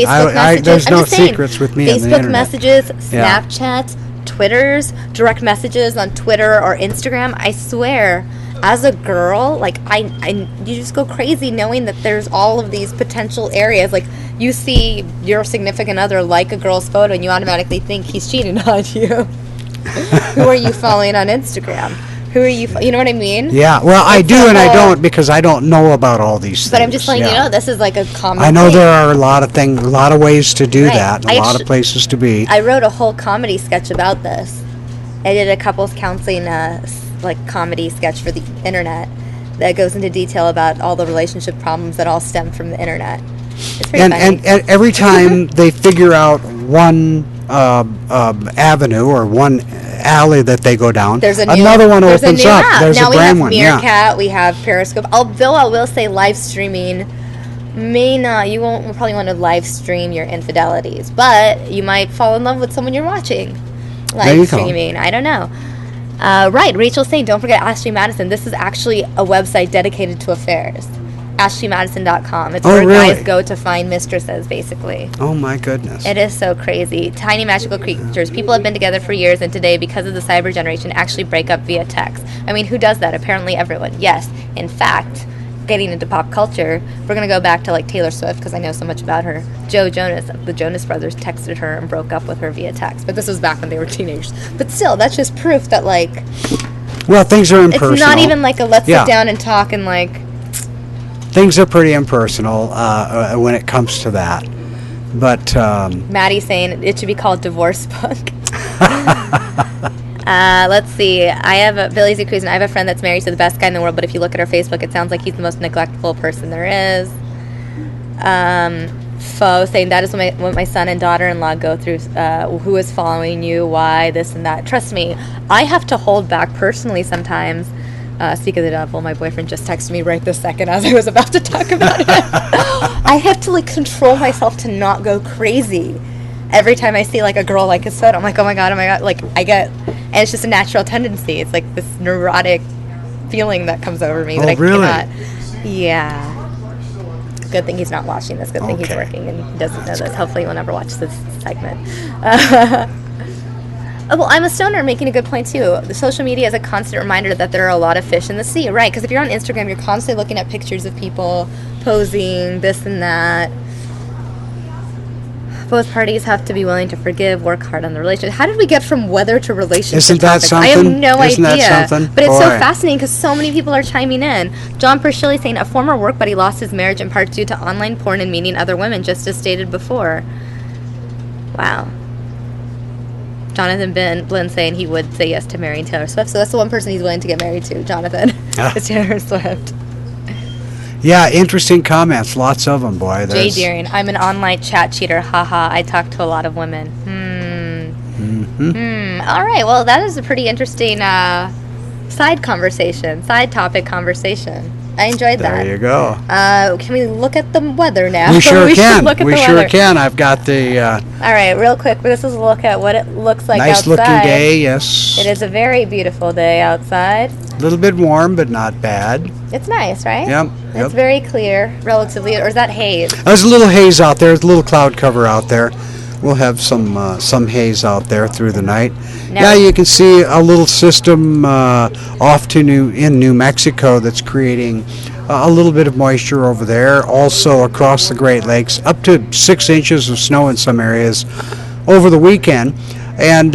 There's no secrets with me on the internet. Facebook messages, Snapchat, Twitters, direct messages on Twitter or Instagram. I swear, as a girl, you just go crazy knowing that there's all of these potential areas. Like, you see your significant other like a girl's photo and you automatically think he's cheating on you. Who are you following on Instagram? Who are you? You know what I mean? Yeah. Well, I do and I don't, because I don't know about all these things. But I'm just letting you know, this is like a common I know thing. there are a lot of ways to do that, and a lot of places to be. I wrote a whole comedy sketch about this. I did a couples counseling comedy sketch for the internet that goes into detail about all the relationship problems that all stem from the internet. It's pretty funny. And every time they figure out one avenue or one alley that they go down, another one opens up. There's a brand one. Now we have Meerkat, we have Periscope. Although I will say live streaming you won't probably want to live stream your infidelities, but you might fall in love with someone you're watching. Live streaming. I don't know. Right, Rachel's saying, don't forget Ashley Madison. This is actually a website dedicated to affairs. AshleyMadison.com. It's where guys go to find mistresses, basically. Oh, my goodness. It is so crazy. Tiny Magical Creatures. People have been together for years, and today, because of the cyber generation, actually break up via text. I mean, who does that? Apparently everyone. Yes. In fact, getting into pop culture, we're going to go back to Taylor Swift, because I know so much about her. Joe Jonas, the Jonas Brothers, texted her and broke up with her via text. But this was back when they were teenagers. But still, that's just proof that, well, things are impersonal. It's not even let's sit down and talk and things are pretty impersonal when it comes to that. But Maddie's saying it should be called Divorce Book. Let's see. I have Billy Z. Cruz, and I have a friend that's married to the best guy in the world, but if you look at her Facebook, it sounds like he's the most neglectful person there is. Fo saying that is what my son and daughter-in-law go through. Who is following you? Why? This and that. Trust me, I have to hold back personally sometimes. Speak of the devil, my boyfriend just texted me right this second as I was about to talk about it. I have to control myself to not go crazy. Every time I see a girl like his photo, I'm like, oh my god. I get, and it's just a natural tendency. It's this neurotic feeling that comes over me that I really? cannot. Yeah. Good thing he's not watching this. Good thing he's Okay. working and he doesn't know this. Hopefully he will never watch this segment. Oh, well, I'm a stoner making a good point, too. The social media is a constant reminder that there are a lot of fish in the sea, right? Because if you're on Instagram, you're constantly looking at pictures of people posing, this and that. Both parties have to be willing to forgive, work hard on the relationship. How did we get from weather to relationship Isn't that topics? something? I have no Isn't idea. that something? But it's so Boy. fascinating because so many people are chiming in. John Pershilly saying a former work buddy lost his marriage in part due to online porn and meeting other women, just as stated before. Wow. Jonathan Blinn saying he would say yes to marrying Taylor Swift. So that's the one person he's willing to get married to, Jonathan, is Taylor Swift. Yeah, interesting comments. Lots of them, boy. Jay Deering, I'm an online chat cheater. Haha, I talk to a lot of women. All right, well, that is a pretty interesting side topic conversation. I enjoyed that. There you go. Can we look at the weather now? We sure can. Look at We the sure weather. can. I've got the All right, real quick. This is a look at what it looks like nice outside. looking day. Yes. It is a very beautiful day outside. A little bit warm, but not bad. It's nice, right? Yep. It's very clear, relatively. Or is that haze? There's a little haze out there. There's a little cloud cover out there. We'll have some haze out there through the night. Now, yeah, you can see a little system off to New Mexico that's creating a little bit of moisture over there. Also across the Great Lakes, up to 6 inches of snow in some areas over the weekend. And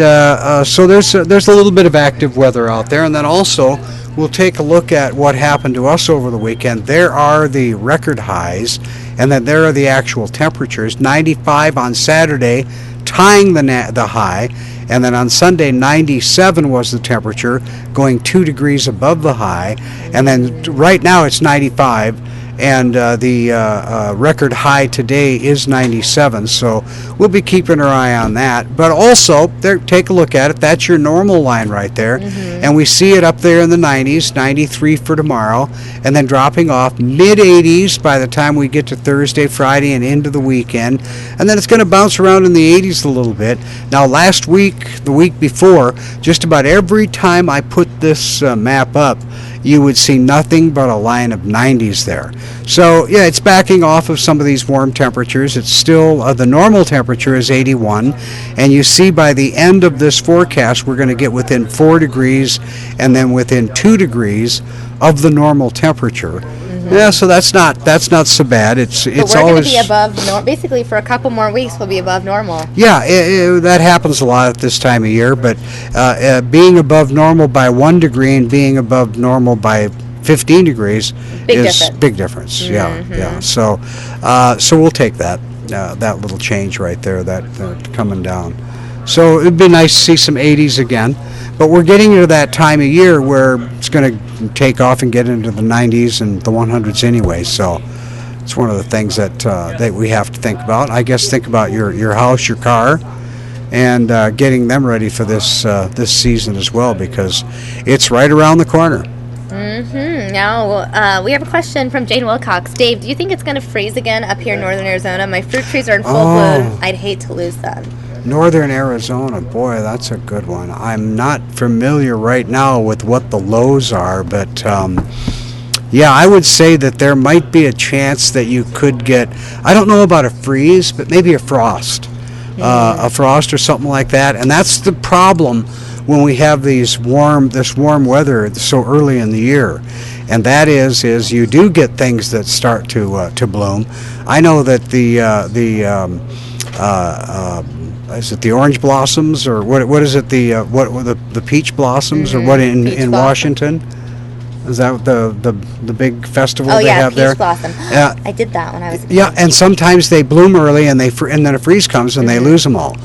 so there's a little bit of active weather out there. And then also we'll take a look at what happened to us over the weekend. There are the record highs, and then there are the actual temperatures. 95 on Saturday, tying the high, and then on Sunday 97 was the temperature, going 2 degrees above the high, and then right now it's 95, and the record high today is 97, so we'll be keeping our eye on that. But also, take a look at it. That's your normal line right there, and we see it up there in the 90s, 93 for tomorrow, and then dropping off mid-80s by the time we get to Thursday, Friday, and into the weekend, and then it's going to bounce around in the 80s a little bit. Now, last week, the week before, just about every time I put this map up, you would see nothing but a line of 90s there. So, yeah, it's backing off of some of these warm temperatures. It's still, the normal temperature is 81, and you see by the end of this forecast, we're going to get within 4 degrees and then within 2 degrees of the normal temperature. Yeah, so that's not so bad. It's we're always going to be above basically for a couple more weeks we'll be above normal. Yeah, that happens a lot at this time of year, but being above normal by 1 degree and being above normal by 15 degrees is big difference. Yeah. So we'll take that little change right there, that coming down. So it'd be nice to see some 80s again, but we're getting into that time of year where it's going to take off and get into the 90s and the 100s anyway. So it's one of the things that we have to think about. I guess think about your house, your car, and getting them ready for this season as well, because it's right around the corner. Now, we have a question from Jane Wilcox. Dave, do you think it's going to freeze again up here in northern Arizona? My fruit trees are in full bloom. I'd hate to lose them. Northern Arizona, boy, that's a good one. I'm not familiar right now with what the lows are, but yeah, I would say that there might be a chance that you could get, I don't know about a freeze, but maybe a frost. A frost or something like that. And that's the problem when we have this warm weather so early in the year. And that is you do get things that start to bloom. I know that is it the orange blossoms, or what is it, the peach blossoms, or what in Washington? Is that the big festival they have there? Peach blossom. I did that when I was a kid. Yeah, and sometimes they bloom early and then a freeze comes and they lose them all.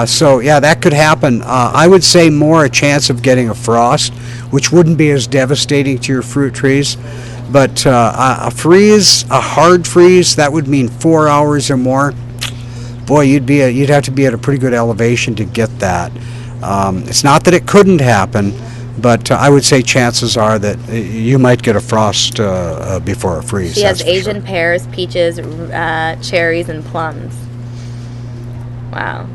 So yeah, that could happen. I would say more a chance of getting a frost, which wouldn't be as devastating to your fruit trees. But a hard freeze, that would mean 4 hours or more. Boy, you'd have to be at a pretty good elevation to get that. It's not that it couldn't happen, but I would say chances are that you might get a frost before a freeze. She has Asian pears, peaches, cherries, and plums. Wow.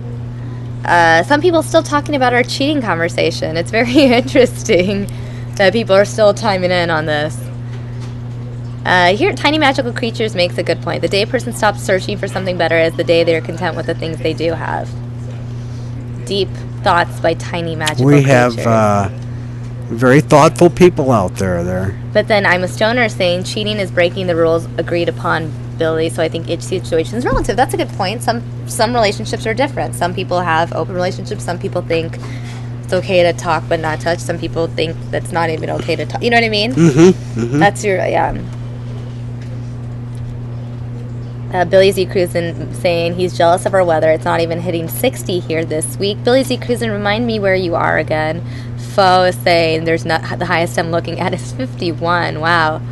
Some people still talking about our cheating conversation. It's very interesting that people are still chiming in on this. Here, Tiny Magical Creatures makes a good point. The day a person stops searching for something better is the day they're content with the things they do have. Deep thoughts by Tiny Magical Creatures. We have very thoughtful people out there. But then I'm a stoner saying cheating is breaking the rules agreed upon, Billy. So I think each situation is relative. That's a good point. Some relationships are different. Some people have open relationships. Some people think it's okay to talk but not touch. Some people think that's not even okay to talk. You know what I mean? Mm-hmm. Mm-hmm. That's your, Billy Z. Cruisin saying he's jealous of our weather. It's not even hitting 60 here this week. Billy Z. Cruisin, remind me where you are again. Fo is saying there's not the highest I'm looking at is 51. Wow.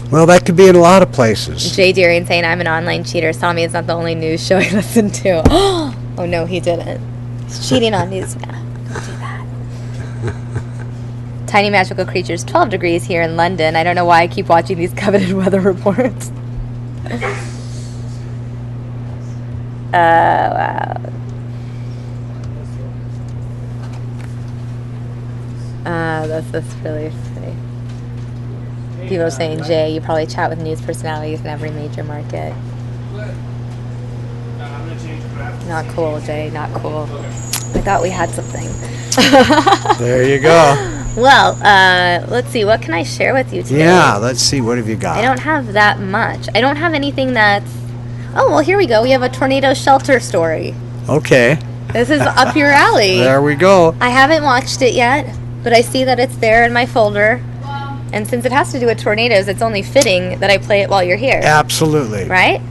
Well, that could be in a lot of places. Jay Deering saying I'm an online cheater. Sami is not the only news show I listen to. Oh no, he didn't. He's cheating on news. Yeah, don't do that. Tiny Magical Creatures, 12 degrees here in London. I don't know why I keep watching these coveted weather reports. Wow. That's really funny. People are saying, Jay, you probably chat with news personalities in every major market. Not cool, Jay, not cool. I thought we had something. There you go. Well, let's see. What can I share with you today? Yeah, let's see. What have you got? I don't have that much. I don't have anything that's... Oh, well, here we go. We have a tornado shelter story. Okay. This is up your alley. There we go. I haven't watched it yet, but I see that it's there in my folder. And since it has to do with tornadoes, it's only fitting that I play it while you're here. Absolutely. Right?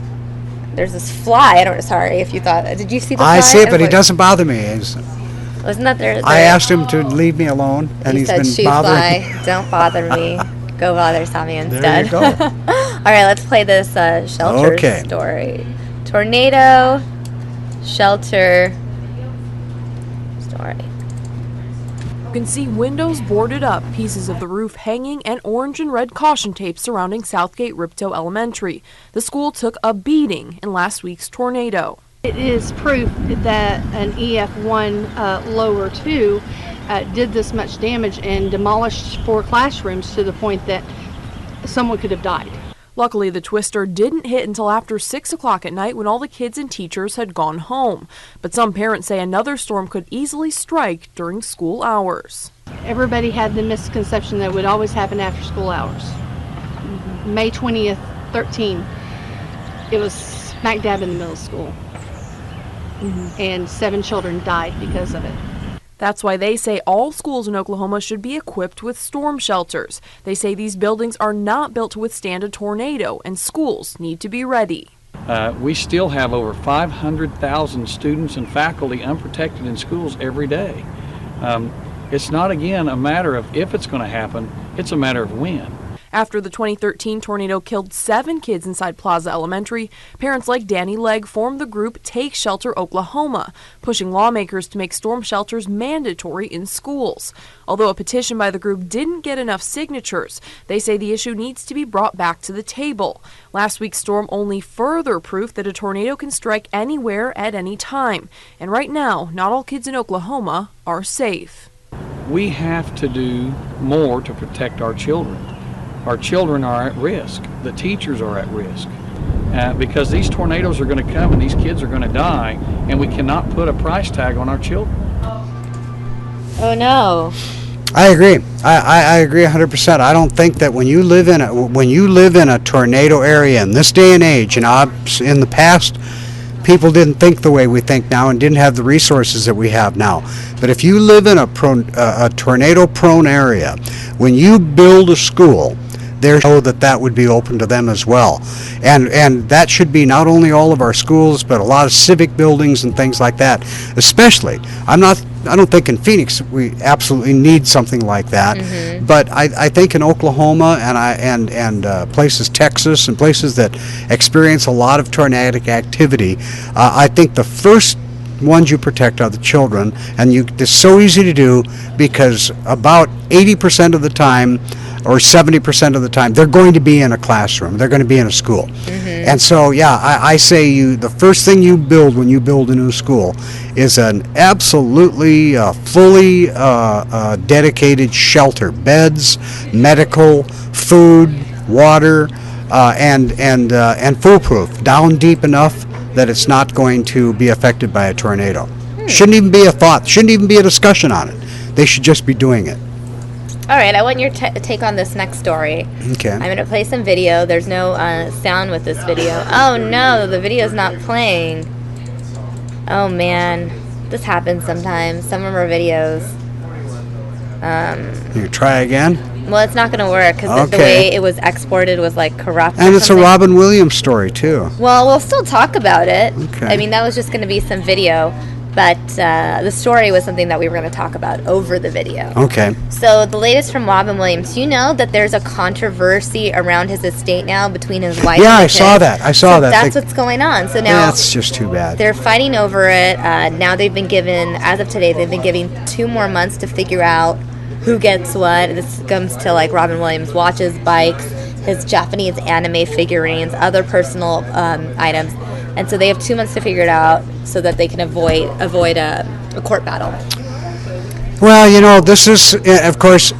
There's this fly. Sorry if you thought... Did you see the fly? I see it, but he doesn't bother me. Wasn't that there? I asked him to leave me alone, and he's been bothering me. Don't bother me. Go bother Sami instead. There you go. All right, let's play this shelter story. Tornado shelter story. You can see windows boarded up, pieces of the roof hanging, and orange and red caution tape surrounding Southgate Ripto Elementary. The school took a beating in last week's tornado. It is proof that an EF1 lower 2 did this much damage and demolished 4 classrooms to the point that someone could have died. Luckily, the twister didn't hit until after 6 o'clock at night when all the kids and teachers had gone home. But some parents say another storm could easily strike during school hours. Everybody had the misconception that it would always happen after school hours. May 20th, 13, it was smack dab in the middle of school. And 7 children died because of it. That's why they say all schools in Oklahoma should be equipped with storm shelters. They say these buildings are not built to withstand a tornado, and schools need to be ready. We still have over 500,000 students and faculty unprotected in schools every day. It's not, again, a matter of if it's going to happen, it's a matter of when. After the 2013 tornado killed 7 kids inside Plaza Elementary, parents like Danny Legg formed the group Take Shelter Oklahoma, pushing lawmakers to make storm shelters mandatory in schools. Although a petition by the group didn't get enough signatures, they say the issue needs to be brought back to the table. Last week's storm only further proof that a tornado can strike anywhere at any time. And right now, not all kids in Oklahoma are safe. We have to do more to protect our children. Our children are at risk. The teachers are at risk because these tornadoes are going to come and these kids are going to die, and we cannot put a price tag on our children. Oh no. I agree. I agree 100%. I don't think that when you live in a tornado area in this day and age, in the past, people didn't think the way we think now and didn't have the resources that we have now. But if you live in a tornado-prone area, when you build a school, there's know that would be open to them as well. And that should be not only all of our schools, but a lot of civic buildings and things like that. Especially, I don't think in Phoenix we absolutely need something like that. Mm-hmm. But I think in Oklahoma and places, Texas, and places that experience a lot of tornadic activity, I think the first ones you protect are the children, and it's so easy to do because about 80% of the time, or 70% of the time, they're going to be in a classroom. They're going to be in a school. Mm-hmm. And so, yeah, I say the first thing you build when you build a new school is an absolutely fully dedicated shelter, beds, medical, food, water, and foolproof, down deep enough that it's not going to be affected by a tornado. Shouldn't even be a thought. Shouldn't even be a discussion on it. They should just be doing it. All right, I want your take on this next story. Okay. I'm going to play some video. There's no sound with this video. Oh, no, the video's not playing. Oh, man. This happens sometimes. Some of our videos. You try again? Well, it's not going to work because the way it was exported was, like, corrupt. And it's a Robin Williams story, too. Well, we'll still talk about it. Okay. I mean, that was just going to be some video. But the story was something that we were going to talk about over the video. Okay. So the latest from Robin Williams. You know that there's a controversy around his estate now between his wife and I his saw that. I saw that. That's what's going on. So now that's just too bad. They're fighting over it. Now they've been given, as of today, they've been given 2 more months to figure out who gets what. This comes to like Robin Williams watches, bikes, his Japanese anime figurines, other personal items. And so they have 2 months to figure it out so that they can avoid a court battle. Well, this is, of course,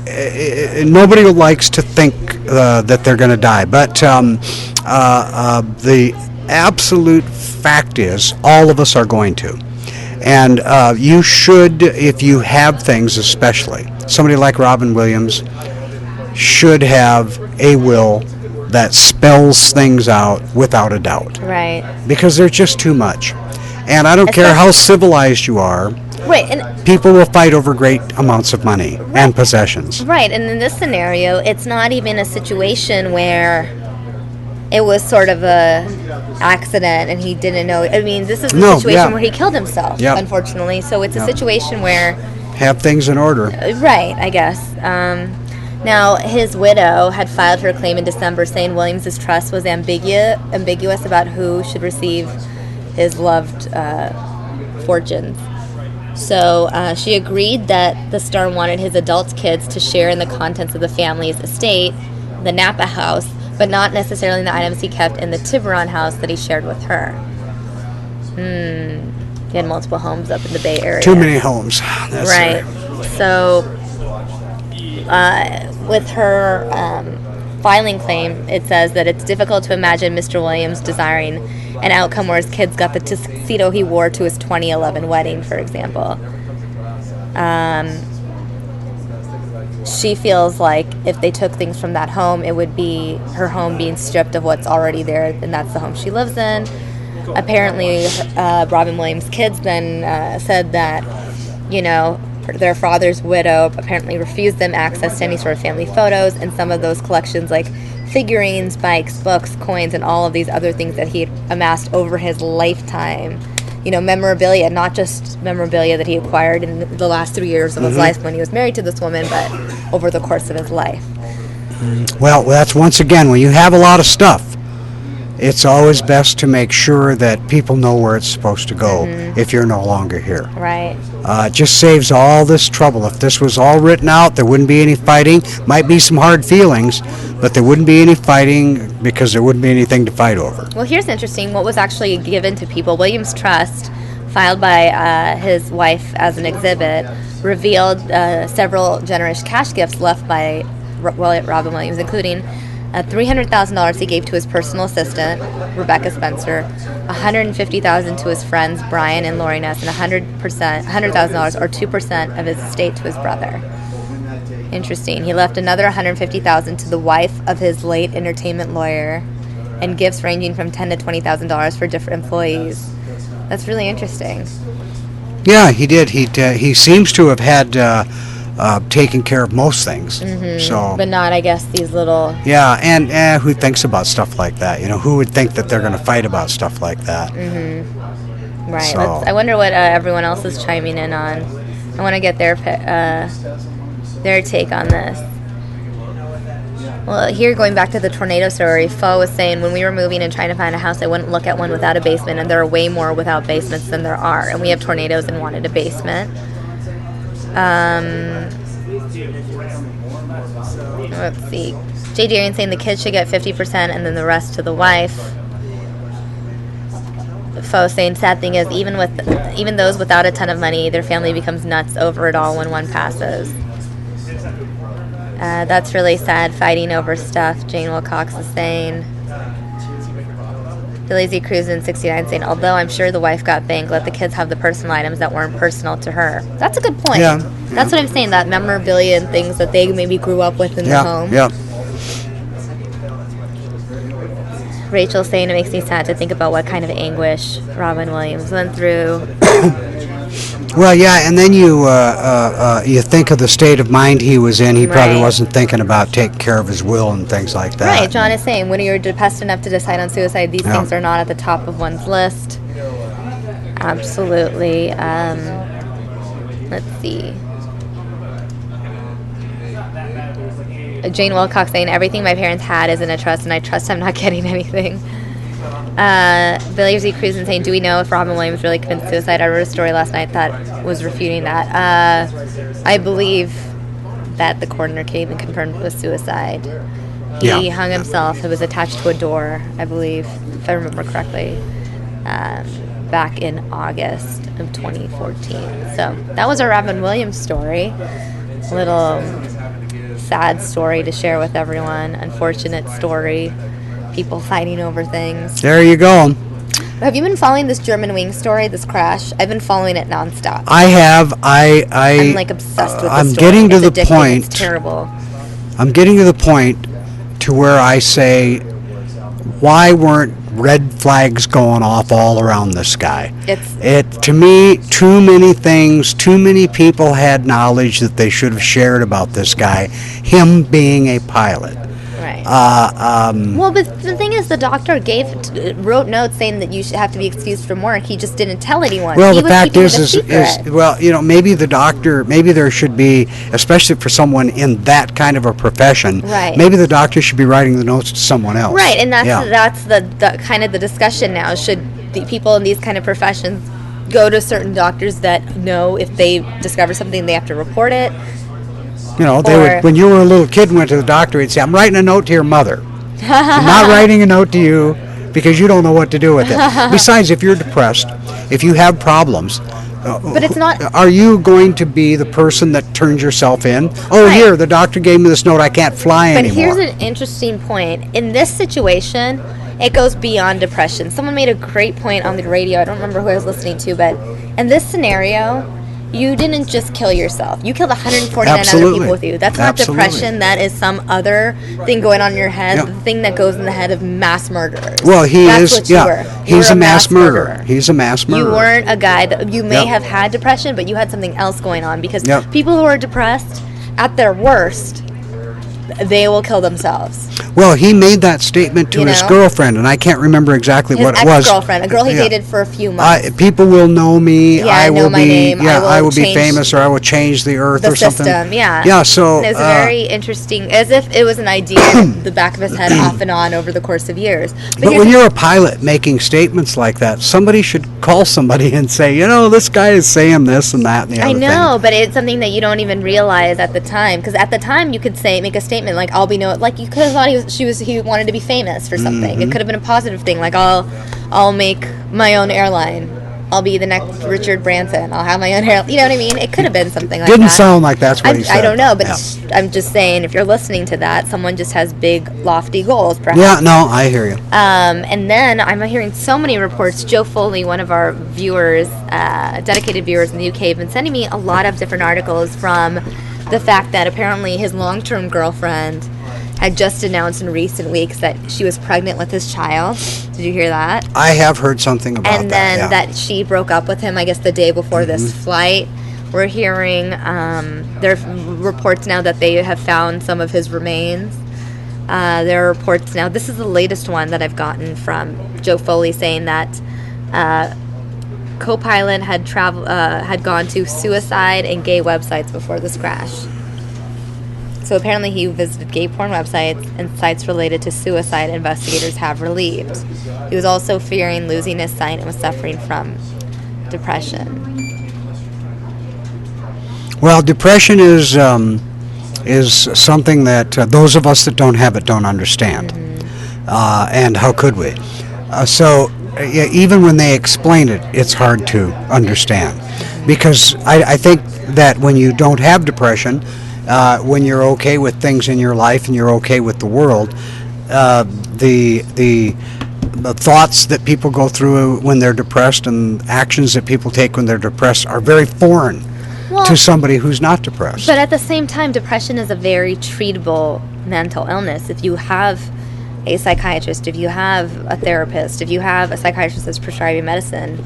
nobody likes to think that they're going to die. But the absolute fact is all of us are going to. And you should, if you have things especially, somebody like Robin Williams should have a will that spells things out without a doubt. Right. Because there's just too much. And I don't care how civilized you are. Right. And people will fight over great amounts of money and possessions. Right. And in this scenario, it's not even a situation where it was sort of a accident and he didn't know. I mean, this is a situation where he killed himself, unfortunately. So it's a situation where... Have things in order. Right, I guess. Now, his widow had filed her claim in December saying Williams' trust was ambiguous about who should receive his loved fortunes. So she agreed that the star wanted his adult kids to share in the contents of the family's estate, the Napa house, but not necessarily in the items he kept in the Tiburon house that he shared with her. He had multiple homes up in the Bay Area. Too many homes. That's right. So with her filing claim, it says that it's difficult to imagine Mr. Williams desiring an outcome where his kids got the tuxedo he wore to his 2011 wedding, for example. She feels like if they took things from that home, it would be her home being stripped of what's already there, and that's the home she lives in. Apparently, Robin Williams' kids then said that, their father's widow apparently refused them access to any sort of family photos, and some of those collections, like figurines, bikes, books, coins, and all of these other things that he had amassed over his lifetime. Memorabilia, not just memorabilia that he acquired in the last 3 years of his life when he was married to this woman, but over the course of his life. Well, that's once again, when you have a lot of stuff, it's always best to make sure that people know where it's supposed to go if you're no longer here. Right. It just saves all this trouble. If this was all written out, there wouldn't be any fighting. Might be some hard feelings, but there wouldn't be any fighting because there wouldn't be anything to fight over. Well, here's interesting. What was actually given to people, Williams' trust, filed by his wife as an exhibit, revealed several generous cash gifts left by Robin Williams, including $300,000 he gave to his personal assistant, Rebecca Spencer, $150,000 to his friends, Brian and Lori Ness, and $100,000 or 2% of his estate to his brother. Interesting. He left another $150,000 to the wife of his late entertainment lawyer, and gifts ranging from $10,000 to $20,000 for different employees. That's really interesting. Yeah, he did. He seems to have had taken care of most things. So, but not, I guess, these little... Yeah, and who thinks about stuff like that? Who would think that they're going to fight about stuff like that? Right. So. I wonder what everyone else is chiming in on. I want to get their take on this. Well, here, going back to the tornado story, Pho was saying, when we were moving and trying to find a house, I wouldn't look at one without a basement, and there are way more without basements than there are. And we have tornadoes and wanted a basement. Let's see. Jay Darian saying the kids should get 50% and then the rest to the wife. Fo saying sad thing is even those without a ton of money, their family becomes nuts over it all when one passes. That's really sad, fighting over stuff. Jane Wilcox is saying. The Lazy Cruisin' 69 saying, although I'm sure the wife got banged, let the kids have the personal items that weren't personal to her. That's a good point. Yeah. That's what I'm saying, that memorabilia and things that they maybe grew up with in the home. Yeah. Rachel saying it makes me sad to think about what kind of anguish Robin Williams went through. Well, yeah, and then you think of the state of mind he was in. He probably wasn't thinking about taking care of his will and things like that. Right, John is saying when you're depressed enough to decide on suicide, these things are not at the top of one's list. Absolutely. Let's see. Jane Wilcox saying everything my parents had is in a trust, and I trust I'm not getting anything. Billy Z. Cruisin' saying, do we know if Robin Williams really committed suicide? I wrote a story last night that was refuting that. I believe that the coroner came and confirmed it was suicide. He hung himself. It was attached to a door, I believe, if I remember correctly, back in August of 2014. So that was our Robin Williams story. Little sad story to share with everyone. Unfortunate story. People fighting over things. There you go. Have you been following this Germanwings story, this crash? I've been following it nonstop. I have. I'm like obsessed with this I'm story. getting to It's the addicting. point. It's terrible. I'm getting to the point to where I say, why weren't red flags going off all around this guy? To me, too many things, too many people had knowledge that they should have shared about this guy, him being a pilot. Right. Well, but the thing is, the doctor wrote notes saying that you should have to be excused from work. He just didn't tell anyone. Well, the fact is, maybe the doctor, maybe there should be, especially for someone in that kind of a profession, right. Maybe the doctor should be writing the notes to someone else. Right, and that's the kind of the discussion now. Should the people in these kind of professions go to certain doctors that know if they discover something, they have to report it? You know, they would, when you were a little kid and went to the doctor, they'd say, I'm writing a note to your mother. I'm not writing a note to you because you don't know what to do with it. Besides, if you're depressed, if you have problems, but it's not. Are you going to be the person that turns yourself in? Oh, right. Here, the doctor gave me this note, I can't fly anymore. But here's an interesting point. In this situation, it goes beyond depression. Someone made a great point on the radio. I don't remember who I was listening to, but in this scenario, you didn't just kill yourself. You killed 149 other people with you. That's not depression. That is some other thing going on in your head, the thing that goes in the head of mass murderers. Well, That's what you were. He's a mass murderer. He's a mass murderer. You weren't a guy that, you may have had depression, but you had something else going on, because people who are depressed, at their worst, they will kill themselves. Well, he made that statement to his girlfriend, and I can't remember exactly what it was. His ex-girlfriend, a girl he dated for a few months. People will know me. I will be, my name. I will be famous, or I will change the earth, or something. Yeah, so it was very interesting, as if it was an idea in the back of his head, off and on over the course of years. But when you're a pilot making statements like that, somebody should call somebody and say, this guy is saying this and that and the other thing. I know, but it's something that you don't even realize at the time, because at the time you could make a statement like, "I'll be like you could have thought he wanted to be famous for something. Mm-hmm. It could have been a positive thing, like I'll make my own airline. I'll be the next Richard Branson. I'll have my own airline. You know what I mean? It could have been something like that. Didn't sound like that's what he said. I don't know, but I'm just saying, if you're listening to that, someone just has big, lofty goals, perhaps. Yeah, no, I hear you. And then I'm hearing so many reports. Joe Foley, one of our viewers, dedicated viewers in the UK, have been sending me a lot of different articles from the fact that apparently his long-term girlfriend had just announced in recent weeks that she was pregnant with his child. Did you hear that? I have heard something about that. And then that she broke up with him, I guess, the day before this flight. We're hearing there are reports now that they have found some of his remains. There are reports now. This is the latest one that I've gotten from Joe Foley, saying that co-pilot had gone to suicide and gay websites before this crash. So apparently he visited gay porn websites and sites related to suicide, investigators have relieved. He was also fearing losing his sight and was suffering from depression. Well, depression is something that those of us that don't have it don't understand. And how could we? So even when they explain it, it's hard to understand. Because I think that when you don't have depression, when you're okay with things in your life and you're okay with the world, the thoughts that people go through when they're depressed and actions that people take when they're depressed are very foreign to somebody who's not depressed. But at the same time, depression is a very treatable mental illness. If you have a psychiatrist, if you have a therapist, if you have a psychiatrist that's prescribing medicine,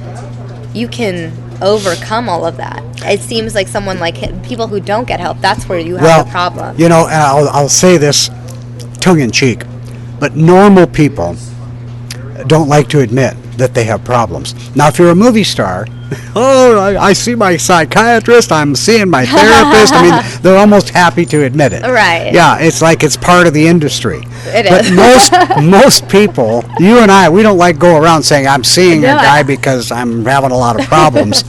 you can overcome all of that. It seems like someone like people who don't get help, that's where you have a problem. You know, I'll say this tongue-in-cheek, but normal people don't like to admit that they have problems. Now, if you're a movie star, I see my psychiatrist, I'm seeing my therapist. I mean, they're almost happy to admit it. Right. Yeah, it's like it's part of the industry. It but is. most people, you and I, we don't like go around saying, I'm seeing a guy because I'm having a lot of problems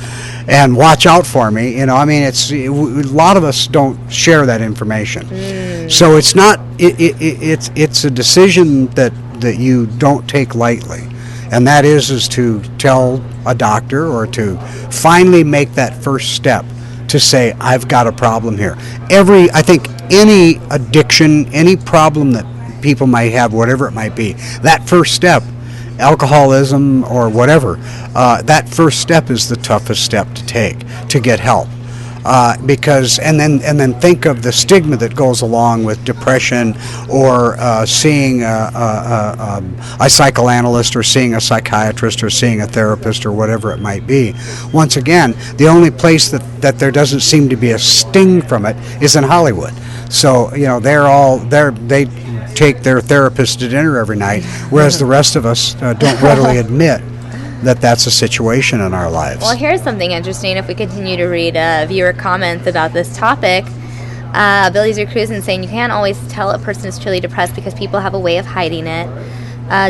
and watch out for me. You know, I mean, a lot of us don't share that information. So it's not, it's a decision that you don't take lightly. And that is to tell a doctor or to finally make that first step to say, I've got a problem here. I think any addiction, any problem that people might have, whatever it might be, that first step, alcoholism or whatever, that first step is the toughest step to take to get help. Because and then think of the stigma that goes along with depression or seeing a psychoanalyst or seeing a psychiatrist or seeing a therapist or whatever it might be. Once again, the only place that there doesn't seem to be a sting from it is in Hollywood. So you know they take their therapist to dinner every night, whereas the rest of us don't readily admit that that's a situation in our lives. Well, here's something interesting. If we continue to read viewer comments about this topic, Billy's Recruisin saying you can't always tell a person is truly depressed because people have a way of hiding it.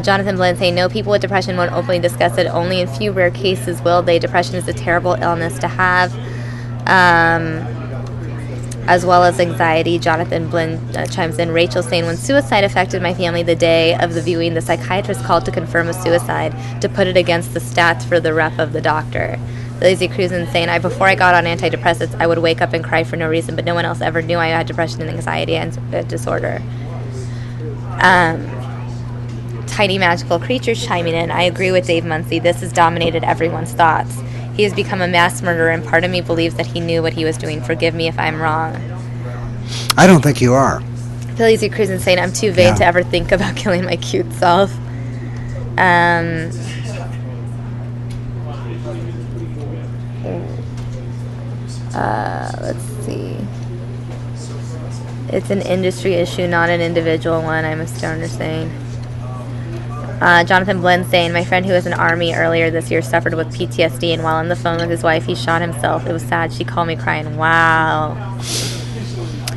Jonathan Blinn saying no, people with depression won't openly discuss it. Only in few rare cases will they. Depression is a terrible illness to have. As well as anxiety. Jonathan Blinn chimes in. Rachel saying, when suicide affected my family the day of the viewing, the psychiatrist called to confirm a suicide to put it against the stats for the rep of the doctor. Lizzie Cruisin saying, before I got on antidepressants, I would wake up and cry for no reason, but no one else ever knew I had depression and anxiety and disorder. Tiny Magical Creatures chiming in. I agree with Dave Muncy. This has dominated everyone's thoughts. He has become a mass murderer, and part of me believes that he knew what he was doing. Forgive me if I'm wrong. I don't think you are. Billy Z. Cruisin saying, I'm too vain to ever think about killing my cute self. Let's see. It's an industry issue, not an individual one, I'm a stoner saying. Jonathan Blinn saying, my friend who was in the Army earlier this year suffered with PTSD, and while on the phone with his wife, he shot himself. It was sad. She called me crying. Wow.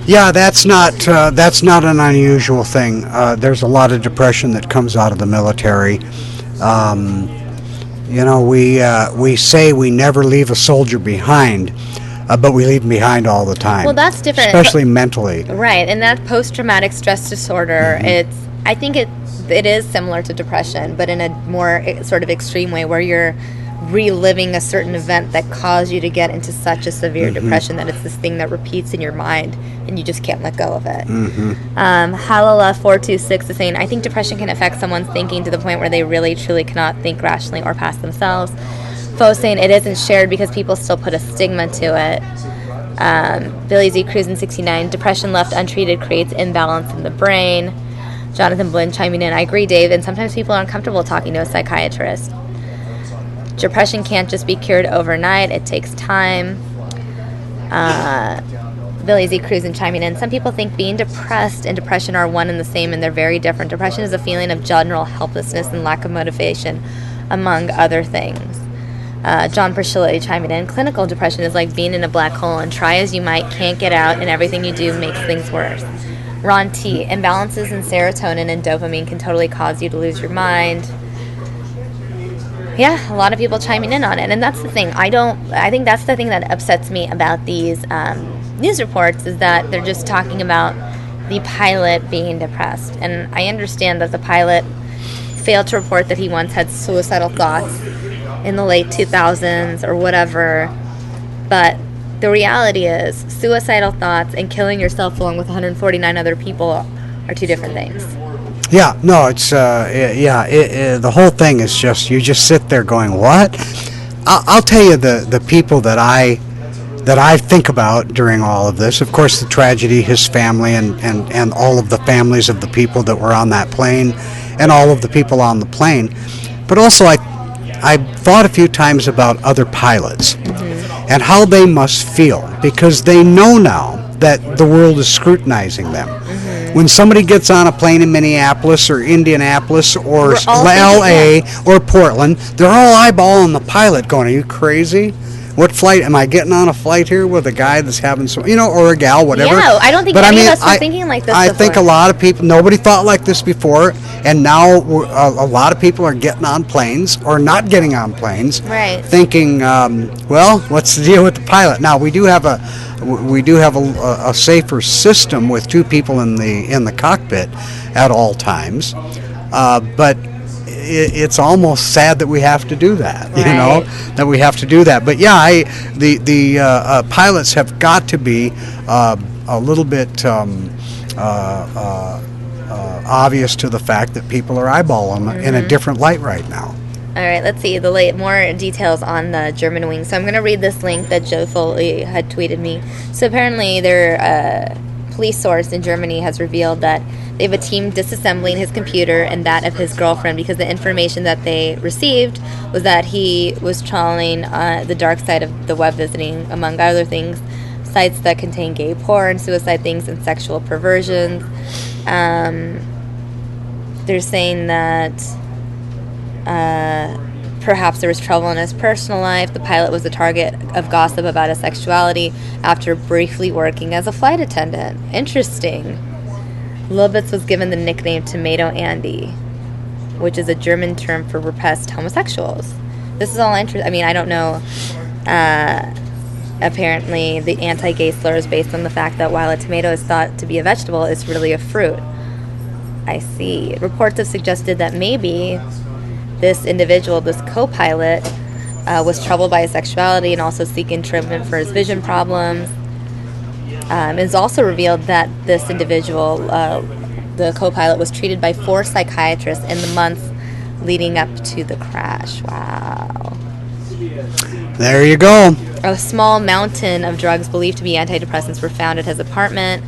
Yeah, that's not an unusual thing. There's a lot of depression that comes out of the military. You know, we say we never leave a soldier behind, but we leave them behind all the time. Well, that's different. Especially mentally. Right, and that post-traumatic stress disorder, I think it is similar to depression, but in a more sort of extreme way where you're reliving a certain event that caused you to get into such a severe depression that it's this thing that repeats in your mind and you just can't let go of it. Halala426 is saying, I think depression can affect someone's thinking to the point where they really truly cannot think rationally or past themselves. Fo saying it isn't shared because people still put a stigma to it. Billy Z. Cruisin 69, depression left untreated creates imbalance in the brain. Jonathan Blinn chiming in, I agree, Dave, and sometimes people are uncomfortable talking to a psychiatrist. Depression can't just be cured overnight. It takes time. Billy Z. Cruisin chiming in, some people think being depressed and depression are one and the same, and they're very different. Depression is a feeling of general helplessness and lack of motivation, among other things. John Priscilla chiming in, clinical depression is like being in a black hole, and try as you might, can't get out, and everything you do makes things worse. Ron T. Imbalances in serotonin and dopamine can totally cause you to lose your mind. Yeah, a lot of people chiming in on it, and that's the thing. I think that's the thing that upsets me about these news reports is that they're just talking about the pilot being depressed. And I understand that the pilot failed to report that he once had suicidal thoughts in the late 2000s or whatever. But the reality is suicidal thoughts and killing yourself along with 149 other people are two different things. Yeah, no, it's the whole thing is just, you just sit there going, what? I'll tell you the people that I think about during all of this. Of course, the tragedy, his family, and all of the families of the people that were on that plane, and all of the people on the plane. But also, I thought a few times about other pilots and how they must feel, because they know now that the world is scrutinizing them. When somebody gets on a plane in Minneapolis or Indianapolis or LA or Portland, they're all eyeballing the pilot going, are you crazy? What flight? Am I getting on a flight here with a guy that's having some, or a gal, whatever? Yeah, I don't think any of us were thinking like this before. I think a lot of people, nobody thought like this before, and now a lot of people are getting on planes or not getting on planes, right? Thinking, well, what's the deal with the pilot? Now we do have a safer system with two people in the cockpit at all times, but it's almost sad that we have to do that, that we have to do that. But yeah, the pilots have got to be a little bit obvious to the fact that people are eyeballing them in a different light right now. All right, let's see more details on the Germanwings. So I'm going to read this link that Joe Foley had tweeted me. So apparently their police source in Germany has revealed that they have a team disassembling his computer and that of his girlfriend, because the information that they received was that he was trawling the dark side of the web, visiting, among other things, sites that contain gay porn, suicide things, and sexual perversions. They're saying that perhaps there was trouble in his personal life. The pilot was a target of gossip about his sexuality after briefly working as a flight attendant. Interesting. Lubitz was given the nickname Tomato Andy, which is a German term for repressed homosexuals. This is all interesting. I mean, I don't know. Apparently, the anti-gay slur is based on the fact that while a tomato is thought to be a vegetable, it's really a fruit. I see. Reports have suggested that maybe this individual, this co-pilot, was troubled by his sexuality and also seeking treatment for his vision problems. It's also revealed that this individual, the co-pilot, was treated by 4 psychiatrists in the months leading up to the crash. Wow. There you go. A small mountain of drugs believed to be antidepressants were found at his apartment.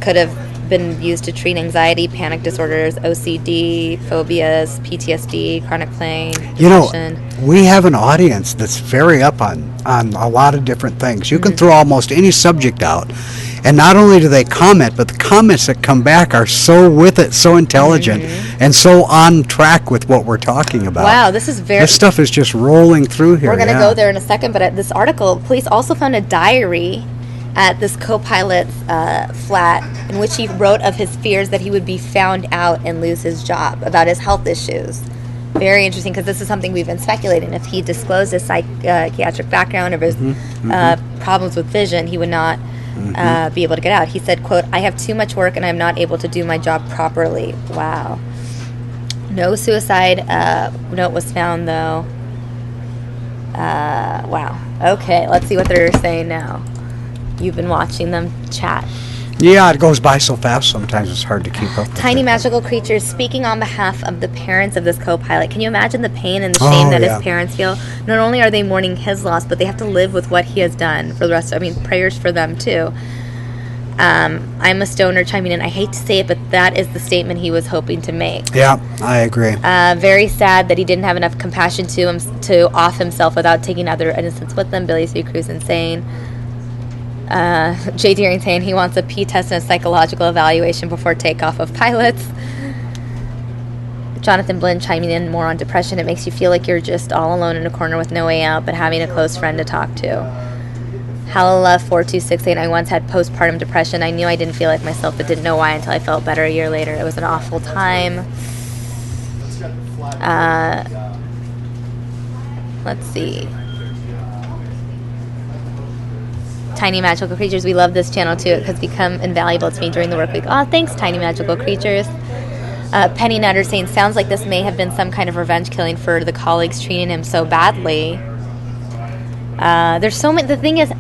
Could have been used to treat anxiety, panic disorders, OCD, phobias, PTSD, chronic pain, depression. We have an audience that's very up on a lot of different things. You can throw almost any subject out, and not only do they comment, but the comments that come back are so with it, so intelligent, and so on track with what we're talking about. Wow, this stuff is just rolling through here. We're going to go there in a second, but at this article, police also found a diary at this co-pilot's flat in which he wrote of his fears that he would be found out and lose his job, about his health issues. Very interesting, because this is something we've been speculating. If he disclosed his psychiatric background or his problems with vision, he would not be able to get out. He said, quote, "I have too much work and I'm not able to do my job properly." Wow. No suicide note was found, though. Wow. Okay, let's see what they're saying now. You've been watching them chat. Yeah, it goes by so fast sometimes it's hard to keep up with Tiny magical creatures speaking on behalf of the parents of this co-pilot. Can you imagine the pain and the shame that his parents feel? Not only are they mourning his loss, but they have to live with what he has done for the rest. Prayers for them too. I'm a stoner chiming in. I hate to say it, but that is the statement he was hoping to make. Yeah, I agree. Very sad that he didn't have enough compassion to off himself without taking other innocents with them. Billy Sue Cruz insane. Jay Deering saying he wants a P test and a psychological evaluation before takeoff of pilots. Jonathan Blinn chiming in more on depression. It makes you feel like you're just all alone in a corner with no way out, but having a close friend to talk to. Halala 4268. I once had postpartum depression. I knew I didn't feel like myself, but didn't know why until I felt better a year later. It was an awful time. Let's see. Tiny Magical Creatures. We love this channel too. It has become invaluable to me during the work week. Oh, thanks, Tiny Magical Creatures. Penny Nutter saying, sounds like this may have been some kind of revenge killing for the colleagues treating him so badly. There's so many. The thing is,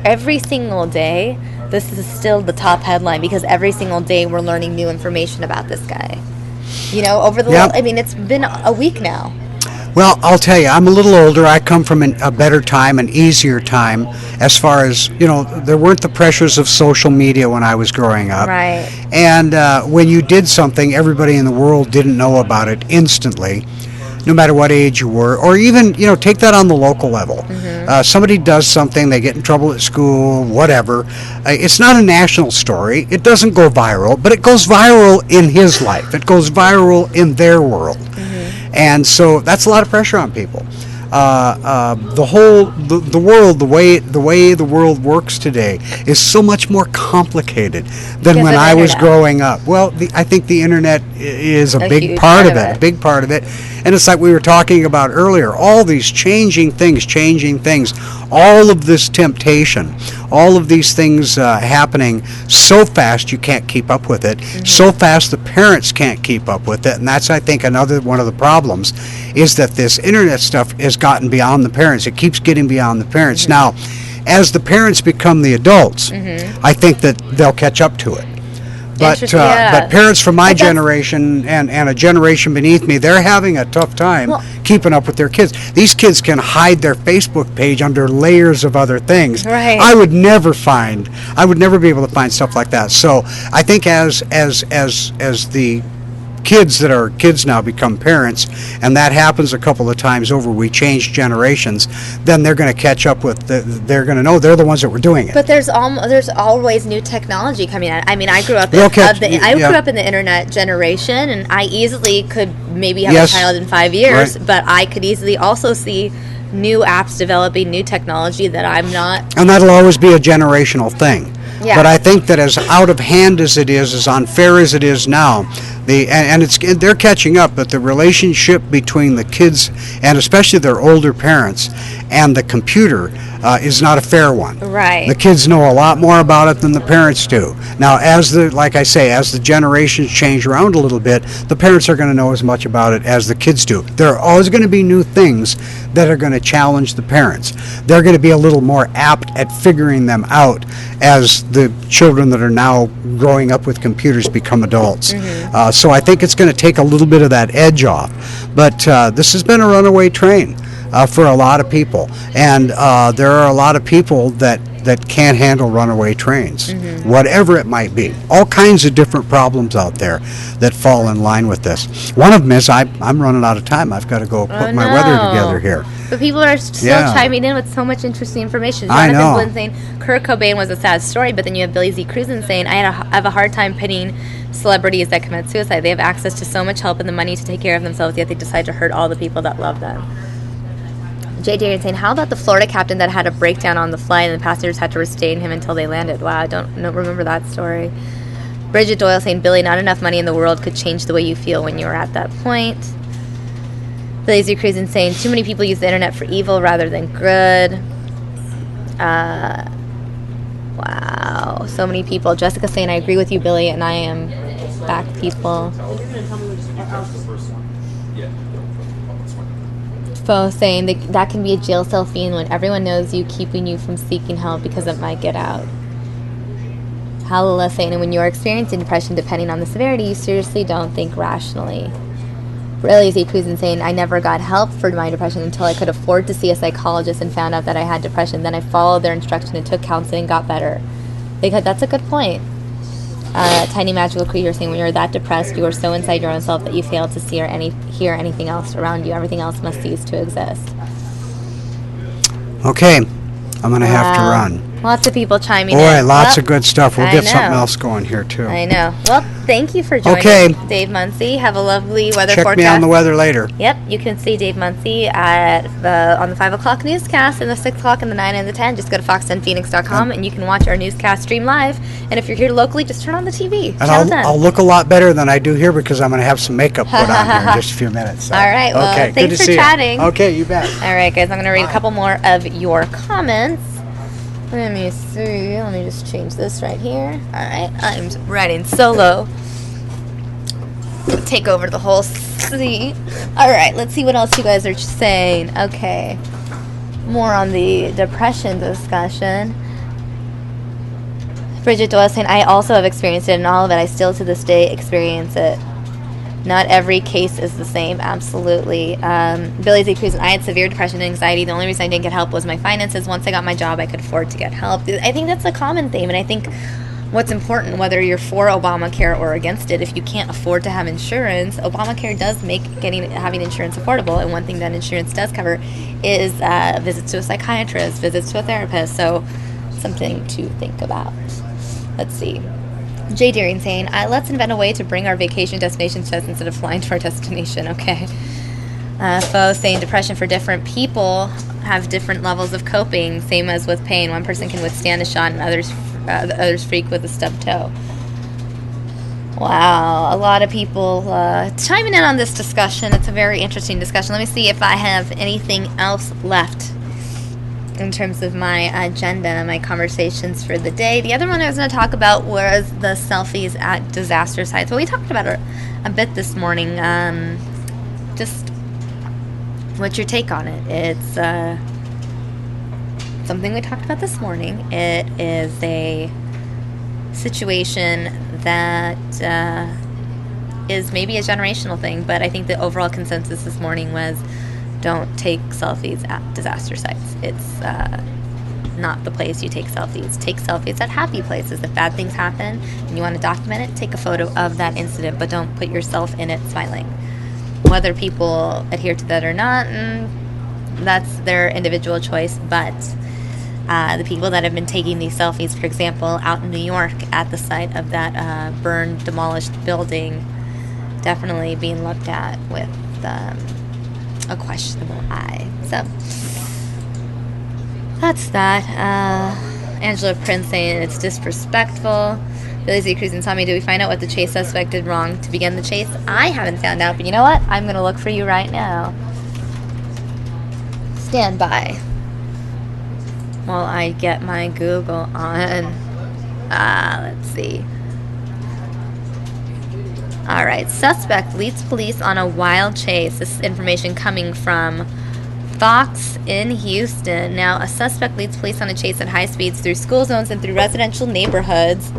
every single day, this is still the top headline because every single day we're learning new information about this guy. You know, over the Yep. I mean, it's been a week now. Well, I'll tell you, I'm a little older. I come from a better time, an easier time, as far as, you know, there weren't the pressures of social media when I was growing up. Right. And when you did something, everybody in the world didn't know about it instantly, no matter what age you were, or even, you know, take that on the local level. Somebody does something, they get in trouble at school, whatever. It's not a national story. It doesn't go viral, but it goes viral in his life. It goes viral in their world. And so that's a lot of pressure on people. The world, the way the world works today is so much more complicated than Because when of I was internet. growing up. Well, I think the internet is a big huge part of it, a big part of it. And it's like we were talking about earlier, all these changing things, all of this temptation, all of these things happening so fast you can't keep up with it, so fast the parents can't keep up with it. And that's, I think, another one of the problems is that this internet stuff has gotten beyond the parents. It keeps getting beyond the parents. Now, as the parents become the adults, I think that they'll catch up to it. But but parents from my generation and a generation beneath me, they're having a tough time keeping up with their kids. These kids can hide their Facebook page under layers of other things. Right. I would never be able to find stuff like that. So I think as the kids that are kids now become parents, and that happens a couple of times over, we change generations, then they're going to catch up with they're going to know they're the ones that were doing it. But there's always new technology coming out. I mean, I grew up They'll in catch- grew yeah. up in the internet generation, and I easily could maybe have Yes. a child in 5 years, Right. but I could easily also see new apps developing, new technology that I'm not. And that'll always be a generational thing. Yeah. But I think that as out of hand as it is, as unfair as it is now, they're catching up, but the relationship between the kids and especially their older parents and the computer is not a fair one. Right. The kids know a lot more about it than the parents do. Now, like I say, as the generations change around a little bit, the parents are going to know as much about it as the kids do. There are always going to be new things that are going to challenge the parents. They're going to be a little more apt at figuring them out as the children that are now growing up with computers become adults. So I think it's going to take a little bit of that edge off. But this has been a runaway train for a lot of people. And there are a lot of people that can't handle runaway trains, whatever it might be. All kinds of different problems out there that fall in line with this. One of them is I'm running out of time. I've got to go put my weather together here. But people are still chiming in with so much interesting information. I know. Jonathan Blinn saying Kurt Cobain was a sad story, but then you have Billy Z. Cruzen saying, I have a hard time pitting celebrities that commit suicide. They have access to so much help and the money to take care of themselves, yet they decide to hurt all the people that love them. Jay Darian saying, how about the Florida captain that had a breakdown on the flight and the passengers had to restrain him until they landed? Wow, I don't remember that story. Bridget Doyle saying, Billy, not enough money in the world could change the way you feel when you were at that point. Billy Z. Cruzen saying, too many people use the internet for evil rather than good. Wow, so many people. Jessica saying, I agree with you, Billy, and I am back, people. Fo saying that can be a jail cell feeling when everyone knows you, keeping you from seeking help because it might get out. Halala saying, and when you're experiencing depression, depending on the severity, you seriously don't think rationally. Really, Z. Cruzen saying, I never got help for my depression until I could afford to see a psychologist and found out that I had depression. Then I followed their instruction and took counseling and got better. Because that's a good point. Tiny Magical Creature saying, when you're that depressed, you are so inside your own self that you fail to see or hear anything else around you. Everything else must cease to exist. Okay, I'm going to have to run. Lots of people chiming in. Boy, lots of good stuff. We'll I get know. something else going here, too. I know. Well, thank you for joining us, Dave Muncy. Have a lovely weather Check forecast. me on the weather later. Yep, you can see Dave Muncy on the 5 o'clock newscast and the 6 o'clock and the 9 and the 10. Just go to fox10phoenix.com and you can watch our newscast stream live. And if you're here locally, just turn on the TV. And I'll look a lot better than I do here because I'm going to have some makeup put on here in just a few minutes. So. All right, well, okay, thanks for chatting. Okay, you bet. All right, guys, I'm going to read a couple more of your comments. Let me see. Let me just change this right here. Alright, I'm riding solo. Take over the whole seat. Alright, let's see what else you guys are saying. Okay. More on the depression discussion. Bridget Doyle saying, I also have experienced it, and all of it, I still to this day experience it. Not every case is the same, absolutely. Billy Z. Cruz, I had severe depression and anxiety. The only reason I didn't get help was my finances. Once I got my job, I could afford to get help. I think that's a common theme, and I think what's important, whether you're for Obamacare or against it, if you can't afford to have insurance, Obamacare does make having insurance affordable, and one thing that insurance does cover is visits to a psychiatrist, visits to a therapist, so something to think about. Let's see. Jay Deering saying, let's invent a way to bring our vacation destinations to us instead of flying to our destination. Okay. Fo saying depression for different people have different levels of coping, same as with pain. One person can withstand a shot and others freak with a stubbed toe. Wow, a lot of people chiming in on this discussion. It's a very interesting discussion. Let me see if I have anything else left in terms of my agenda, my conversations for the day. The other one I was going to talk about was the selfies at disaster sites. Well, we talked about it a bit this morning. Just what's your take on it? It's something we talked about this morning. It is a situation that is maybe a generational thing, but I think the overall consensus this morning was don't take selfies at disaster sites. It's not the place you take selfies. Take selfies at happy places. If bad things happen and you want to document it, take a photo of that incident, but don't put yourself in it smiling. Whether people adhere to that or not, that's their individual choice, but the people that have been taking these selfies, for example, out in New York at the site of that burned, demolished building, definitely being looked at with a questionable eye. So that's that. Angela Prince saying it's disrespectful. Billy Z. Cruz and Tommy, do we find out what the chase suspect did wrong to begin the chase? I haven't found out, but you know what? I'm going to look for you right now. Stand by while I get my Google on. Let's see. All right, suspect leads police on a wild chase. This is information coming from Fox in Houston. Now, a suspect leads police on a chase at high speeds through school zones and through residential neighborhoods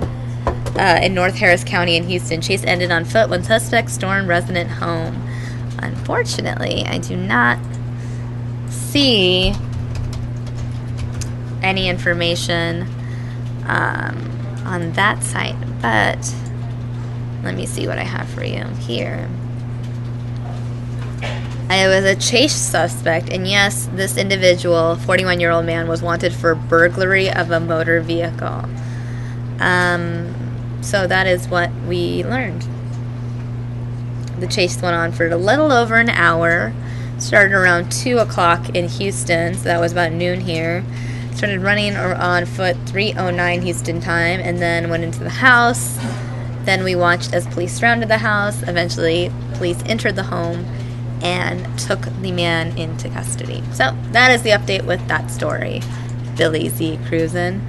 in North Harris County in Houston. Chase ended on foot when suspect stormed resident home. Unfortunately, I do not see any information on that site, but let me see what I have for you here. I was a chase suspect, and yes, this individual, 41-year-old man, was wanted for burglary of a motor vehicle. So that is what we learned. The chase went on for a little over an hour. Started around 2 o'clock in Houston, so that was about noon here. Started running on foot 3:09 Houston time, and then went into the house. Then we watched as police surrounded the house. Eventually, police entered the home and took the man into custody. So that is the update with that story. Billy Z. Cruisin'.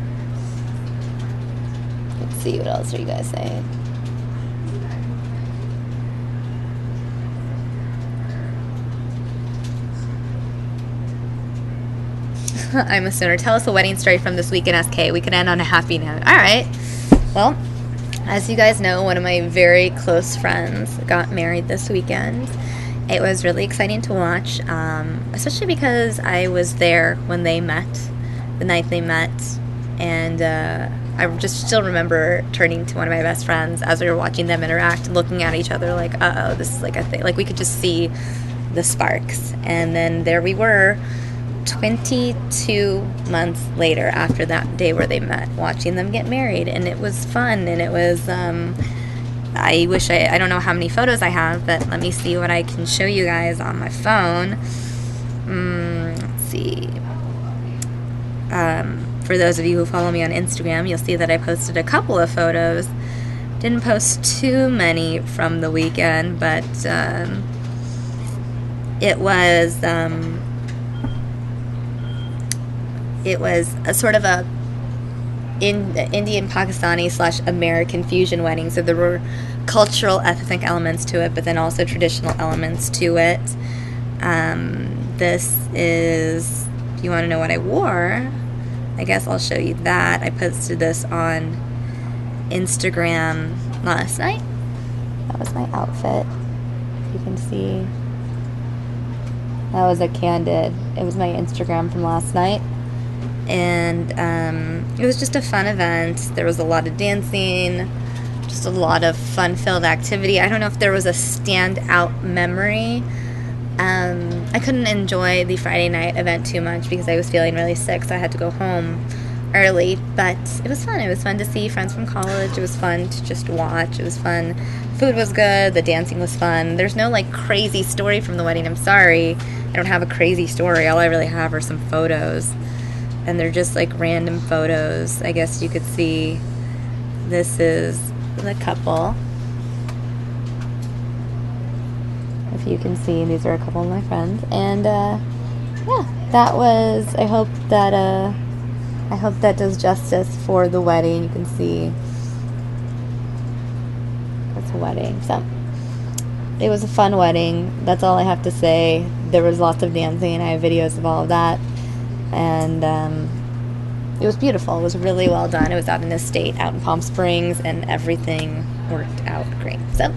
Let's see, what else are you guys saying? I'm a Sooner. Tell us a wedding story from this week in SK. We can end on a happy note. All right. Well, as you guys know, one of my very close friends got married this weekend. It was really exciting to watch, especially because I was there when they met, the night they met, and I just still remember turning to one of my best friends as we were watching them interact, looking at each other like, uh-oh, this is like a thing. Like, we could just see the sparks. And then there we were, 22 months later after that day where they met, watching them get married, and it was fun, and it was I wish I don't know how many photos I have, but let me see what I can show you guys on my phone. Let's see. For those of you who follow me on Instagram, you'll see that I posted a couple of photos. Didn't post too many from the weekend, but it was a sort of a Indian Pakistani / American fusion wedding. So there were cultural ethnic elements to it, but then also traditional elements to it. This is, if you want to know what I wore, I guess I'll show you that. I posted this on Instagram last night. That was my outfit. You can see that was a candid. It was my Instagram from last night. And it was just a fun event. There was a lot of dancing, just a lot of fun-filled activity. I don't know if there was a standout memory. I couldn't enjoy the Friday night event too much because I was feeling really sick, so I had to go home early. But it was fun. It was fun to see friends from college. It was fun to just watch. It was fun. Food was good. The dancing was fun. There's no, like, crazy story from the wedding. I'm sorry. I don't have a crazy story. All I really have are some photos. And they're just, like, random photos. I guess you could see this is the couple. If you can see, these are a couple of my friends. And, yeah, that was, I hope that does justice for the wedding. You can see it's a wedding. So it was a fun wedding. That's all I have to say. There was lots of dancing. I have videos of all of that. And it was beautiful. It was really well done. It was out in the state, out in Palm Springs, and everything worked out great. So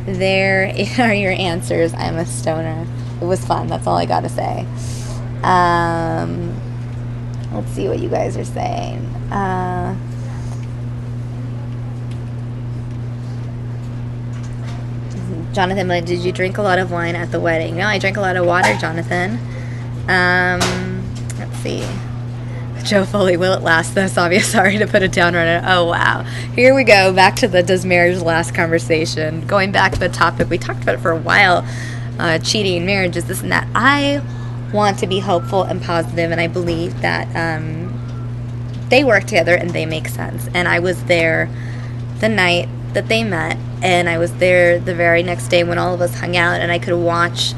there are your answers. I'm a stoner. It was fun. That's all I got to say. Let's see what you guys are saying. Jonathan, did you drink a lot of wine at the wedding? No, I drank a lot of water, Jonathan. Let's see. Joe Foley, will it last this? Obvious. Sorry to put it down right now. Oh, wow. Here we go. Back to the does marriage last conversation. Going back to the topic, we talked about it for a while. Cheating, marriages, this and that. I want to be hopeful and positive, and I believe that they work together and they make sense. And I was there the night that they met, and I was there the very next day when all of us hung out, and I could watch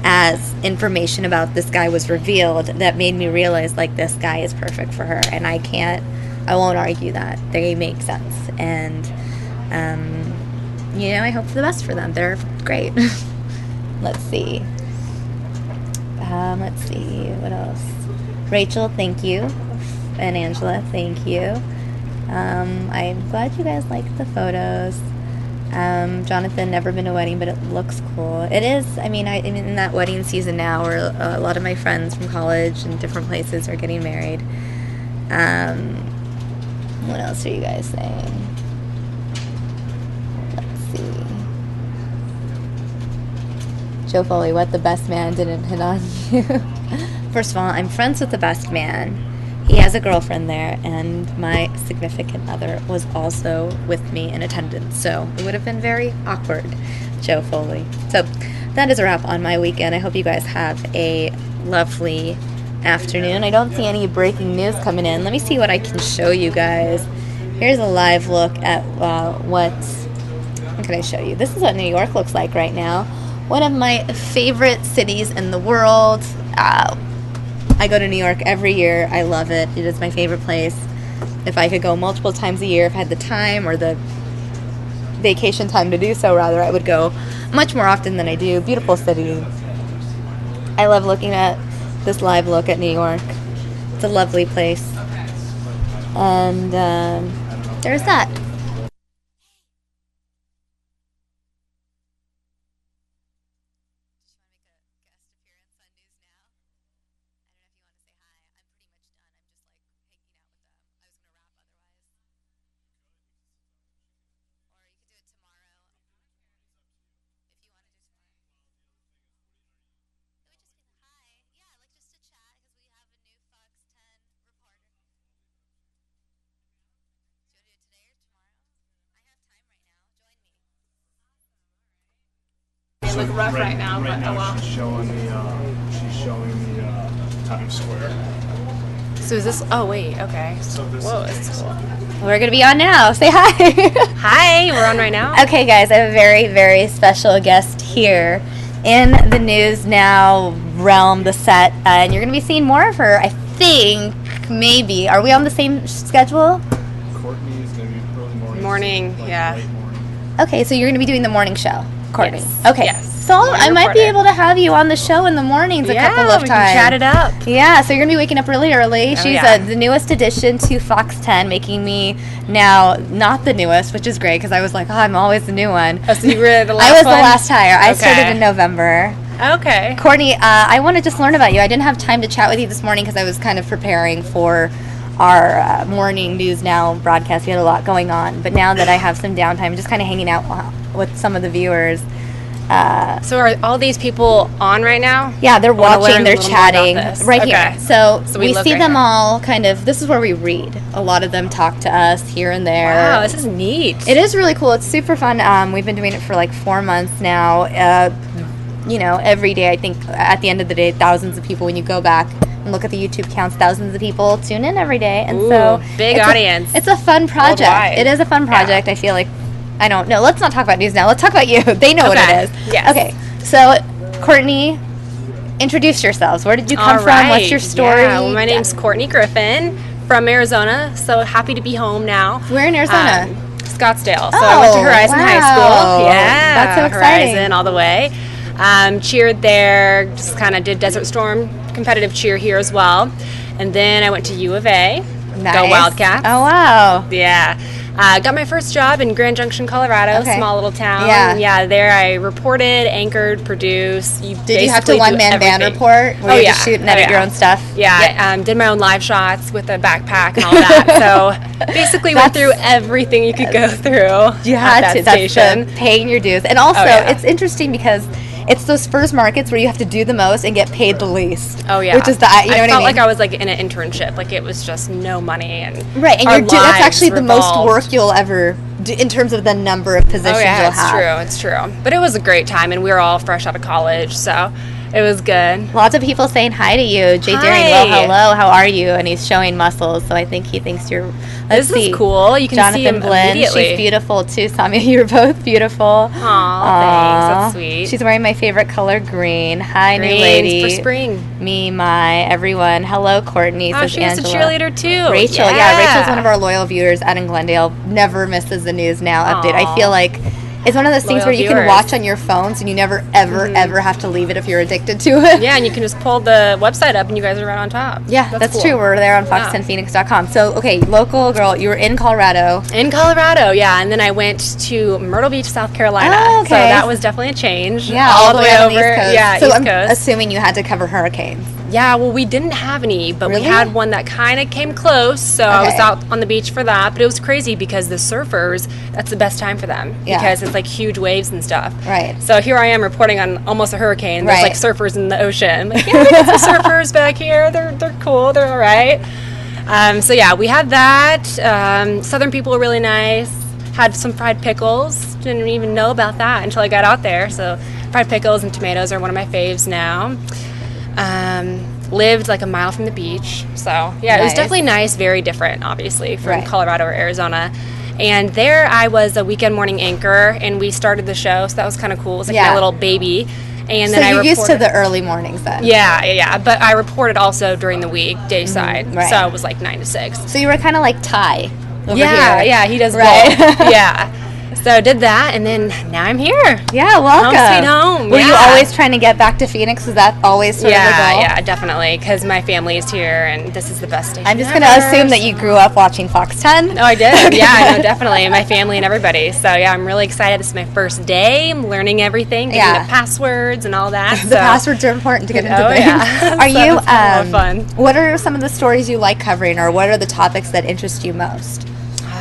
as information about this guy was revealed that made me realize, like, this guy is perfect for her, and I won't argue that. They make sense, and I hope for the best for them. They're great. Let's see, what else? Rachel, thank you, and Angela, thank you. I'm glad you guys liked the photos. Jonathan, never been to a wedding, but it looks cool. It is. I mean, I'm in that wedding season now where a lot of my friends from college and different places are getting married. What else are you guys saying? Let's see. Joe Foley, what, the best man didn't hit on you? First of all, I'm friends with the best man. He has a girlfriend there, and my significant other was also with me in attendance, so it would have been very awkward, Joe Foley. So that is a wrap on my weekend. I hope you guys have a lovely afternoon. I don't see any breaking news coming in. Let me see what I can show you guys. Here's a live look at what can I show you? This is what New York looks like right now. One of my favorite cities in the world. I go to New York every year. I love it. It is my favorite place. If I could go multiple times a year, if I had the time or the vacation time to do so, rather, I would go much more often than I do. Beautiful city. I love looking at this live look at New York. It's a lovely place. And there's that. Look rough right now, but oh well. She's showing me Times Square. So is this? Oh wait, okay. So whoa, this is cool. We're gonna be on now. Say hi. Hi, we're on right now. Okay, guys, I have a very, very special guest here in the News Now realm, the set, and you're gonna be seeing more of her, I think, maybe. Are we on the same schedule? Courtney's going to be early morning. Morning, yeah. Late morning. Okay, so you're going to be doing the morning show, Courtney. Yes. Okay. Yes. So I might be reporter. able to have you on the show in the mornings a couple of we times. can chat it up. Yeah, so you're going to be waking up really early. She's yeah. the newest addition to FOX10, making me now not the newest, which is great because I was like, oh, I'm always the new one. Oh, so you were the last I was one? the last hire. I Okay. started in November. Okay. Courtney, I want to just learn about you. I didn't have time to chat with you this morning because I was kind of preparing for our morning News Now broadcast. We had a lot going on. But now that I have some downtime, just kind of hanging out with some of the viewers. So are all these people on right now? Yeah, they're I wanna watching, learn they're a little more about chatting this. right Okay. here. So we we look see right them here. all kind of, this is where we read. A lot of them talk to us here and there. Wow, this is neat. It is really cool. It's super fun. We've been doing it for like 4 months now. Every day, I think at the end of the day, thousands of people, when you go back and look at the YouTube counts, thousands of people tune in every day. And so big it's audience. It's a fun project. Worldwide. It is a fun project. I feel like, I don't know. Let's not talk about news now. Let's talk about you. They know what Okay. it is. Yes. Okay. So, Courtney, introduce yourselves. Where did you come All from? What's right. your story? Yeah, well, my name's Courtney Griffin from Arizona, so happy to be home now. Where in Arizona? Scottsdale. So I went to Horizon High wow. School. Yeah, That's so exciting. Horizon all the way. Cheered there, just kind of did Desert Storm competitive cheer here as well. And then I went to U of A. Nice. Go Wildcats. Oh, wow. Yeah. Got my first job in Grand Junction, Colorado, Okay. small little town. Yeah. And yeah, there I reported, anchored, produced. Did you have to one-man band report? Where you just shoot and edit your own stuff? Yeah, did my own live shots with a backpack and all that. So basically went through everything you could go through You at had to. that station. That's paying your dues. And also, it's interesting because it's those first markets where you have to do the most and get paid the least. Oh yeah, which is I what I felt mean? like I was like in an internship. Like it was just no money and Right, and our that's lives actually the most revolved. work you'll ever do in terms of the number of positions Oh yeah, you'll have. it's true. But it was a great time, and we were all fresh out of college, so it was good. Lots of people saying hi to you. Jay Hi. Daring, well, hello, how are you? And he's showing muscles, so I think he thinks you're. This is cool. You can Jonathan see him Blinn, immediately. she's beautiful too. Samia, you're both beautiful. Aw, thanks. That's sweet. She's wearing my favorite color, green. Hi, new Greens lady. for spring. Me, my, everyone. Hello, Courtney. Oh, Says she was a Angela. cheerleader too. Rachel, Rachel's one of our loyal viewers out in Glendale. Never misses the News Now update. I feel like it's one of those things Loyal where you can viewers. watch on your phones and you never, ever have to leave it if you're addicted to it. Yeah, and you can just pull the website up and you guys are right on top. Yeah, that's cool. true. We're there on Yeah. fox10phoenix.com. So, okay, local girl, you were in Colorado. In Colorado, yeah, and then I went to Myrtle Beach, South Carolina. Oh, okay. So that was definitely a change. Yeah, all the way out on over. the East Coast. Yeah, so East I'm Coast. assuming you had to cover hurricanes. Yeah, well, we didn't have any, but Really? we had one that kind of came close. So I was Okay. out on the beach for that. But it was crazy because the surfers, that's the best time for them Yeah. because it's like huge waves and stuff. Right. So here I am reporting on almost a hurricane. There's Right. like surfers in the ocean. Like, yeah, we got some surfers back here. They're cool. They're all right. So yeah, we had that. Southern people were really nice. Had some fried pickles. Didn't even know about that until I got out there. So fried pickles and tomatoes are one of my faves now. Lived like a mile from the beach. So yeah, it was Nice. definitely nice, very different, obviously, from Right. Colorado or Arizona. And there I was a weekend morning anchor, and we started the show, so that was kind of cool. It was like Yeah. my little baby. And So then I you're used to reported- the early mornings then. yeah. But I reported also during the week, day side. right. So it was like 9 to 6. So you were kind of like Ty over Yeah, here. yeah, he does Right. both. Yeah. So did that, and then now I'm here. Yeah, welcome. Home sweet home. Were you yeah. always trying to get back to Phoenix? Was that always sort of the goal? Yeah, definitely, because my family is here, and this is the best station I'm just going ever. to assume that you grew up watching Fox 10. Oh, I did. Yeah, no, definitely. My family and everybody. So, yeah, I'm really excited. This is my first day. I'm learning everything, getting Yeah. the passwords and all that. The passwords are important to get into Oh, things. yeah. Are So you? it's been a lot of fun. What are some of the stories you like covering, or what are the topics that interest you most?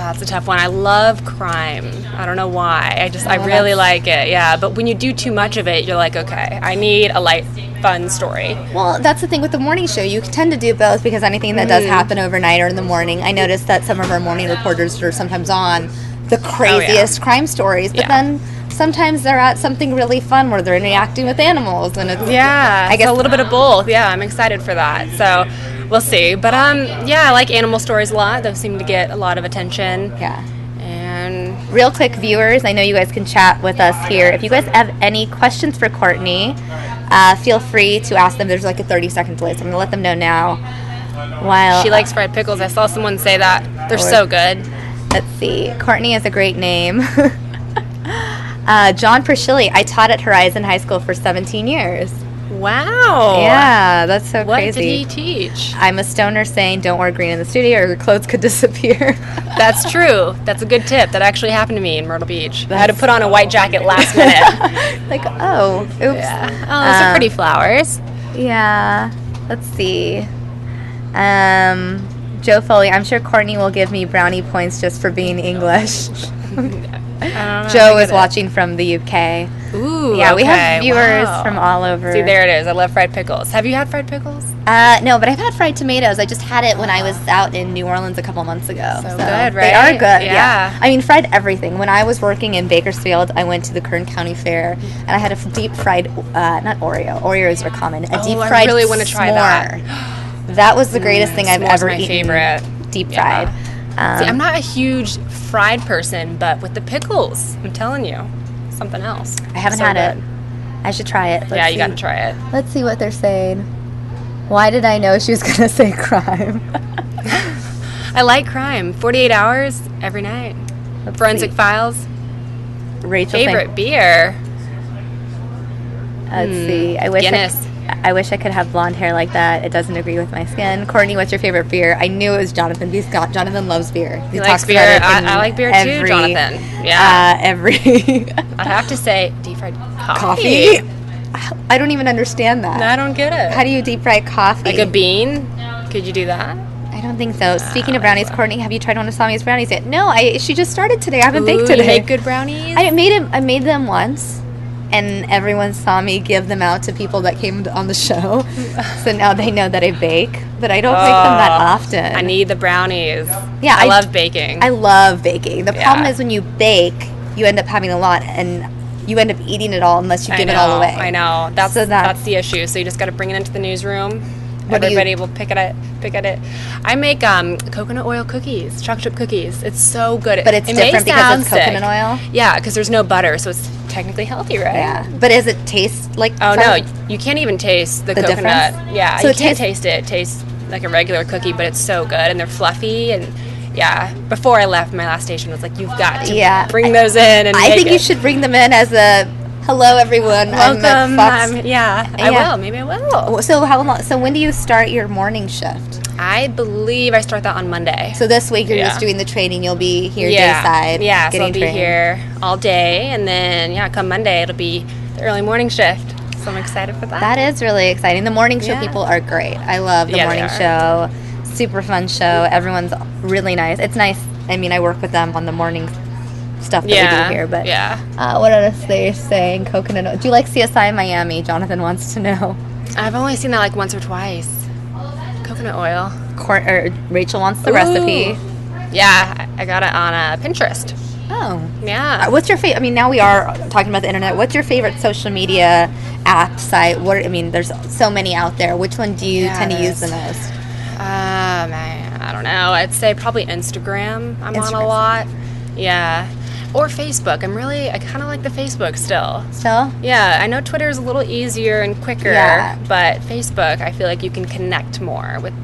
That's a tough one. I love crime. I don't know why. I Oh, really like it. Yeah, but when you do too much of it, you're like, okay, I need a light, fun story. Well, that's the thing with the morning show. You tend to do both because anything that does happen overnight or in the morning. I noticed that some of our morning reporters are sometimes on the craziest crime stories, but then sometimes they're at something really fun where they're interacting with animals, and it's Yeah, I guess a little bit of both. Yeah, I'm excited for that. So we'll see. But yeah, I like animal stories a lot. Those seem to get a lot of attention. Yeah. And Real quick, viewers, I know you guys can chat with us here. If you guys have any questions for Courtney, feel free to ask them. There's like a 30-second delay, so I'm going to let them know now. While She likes fried pickles. I saw someone say that. They're so good. Let's see. Courtney is a great name. John Pershilly. I taught at Horizon High School for 17 years. Wow. Yeah, that's so What crazy. did he teach? I'm a stoner saying don't wear green in the studio or your clothes could disappear. That's true. That's a good tip. That actually happened to me in Myrtle Beach. I had to put on a white jacket last minute. Like, oh, oops. Yeah. Oh, those are pretty flowers. Yeah. Let's see. Joe Foley, I'm sure Courtney will give me brownie points just for being English. Joe is watching from the UK. Ooh, yeah, we have okay, viewers wow. from all over. See, there it is. I love fried pickles. Have you had fried pickles? No, but I've had fried tomatoes. I just had it when I was out in New Orleans a couple months ago. So good, They right? are good, Yeah. I mean, fried everything. When I was working in Bakersfield, I went to the Kern County Fair, and I had a deep fried, not Oreo. Oreos are common. A deep fried I really want to try that. That was the greatest thing I've s'more's ever my eaten. favorite. Deep fried. See, I'm not a huge fried person, but with the pickles, I'm telling you, something else. I haven't So had good. it. I should try it. Yeah, you got to try it. Let's see what they're saying. Why did I know she was going to say crime? I like crime. 48 hours every night. Forensic Files. Rachel Favorite beer. Let's see. Guinness. I wish I could have blonde hair like that. It doesn't agree with my skin. Courtney, what's your favorite beer? I knew it was Jonathan B. Scott. Jonathan loves beer. He likes beer. I like beer too, Jonathan. Yeah. I'd have to say deep fried coffee. I don't even understand that. No, I don't get it. How do you deep fry coffee? Like a bean? Could you do that? I don't think so. Speaking of brownies, Courtney, have you tried one of Sami's brownies yet? No, she just started today. I haven't baked today. You make good brownies? I made them once, and everyone saw me give them out to people that came on the show. So now they know that I bake, but I don't make them that often. I need the brownies. Yeah, I love baking. I love baking. The problem is when you bake, you end up having a lot, and you end up eating it all unless you give it all away. I know. That's the issue. So you just got to bring it into the newsroom. Everybody will pick at it. I make coconut oil cookies, chocolate chip cookies. It's so good. But it's different because it's coconut oil? Yeah, because there's no butter, so it's technically healthy, right? Yeah. But does it taste like... Oh, no. You can't even taste the coconut. Difference? Yeah, so you can't taste it. It tastes like a regular cookie, but it's so good, and they're fluffy, and... Yeah, before I left, my last station was like, you've got to bring those in. And I think you should bring them in as a, hello, everyone. Welcome. I will. Maybe I will. So how long? So when do you start your morning shift? I believe I start that on Monday. So this week you're just doing the training. You'll be here dayside. Yeah, so I'll be here all day. And then, come Monday, it'll be the early morning shift. So I'm excited for that. That is really exciting. The morning show people are great. I love the morning show. Super fun show. Everyone's really nice. It's nice. I mean, I work with them on the morning stuff that we do here. But what else they saying? Coconut oil. Do you like CSI Miami? Jonathan wants to know. I've only seen that like once or twice. Coconut oil. Rachel wants the recipe. Yeah, I got it on Pinterest. Oh. Yeah. What's your favorite? I mean, now we are talking about the internet. What's your favorite social media app, site? There's so many out there. Which one do you tend to use the most? I don't know. I'd say probably Instagram. I'm on a lot. Yeah. Or Facebook. I kind of like the Facebook still. Still? Yeah. I know Twitter is a little easier and quicker, but Facebook, I feel like you can connect more with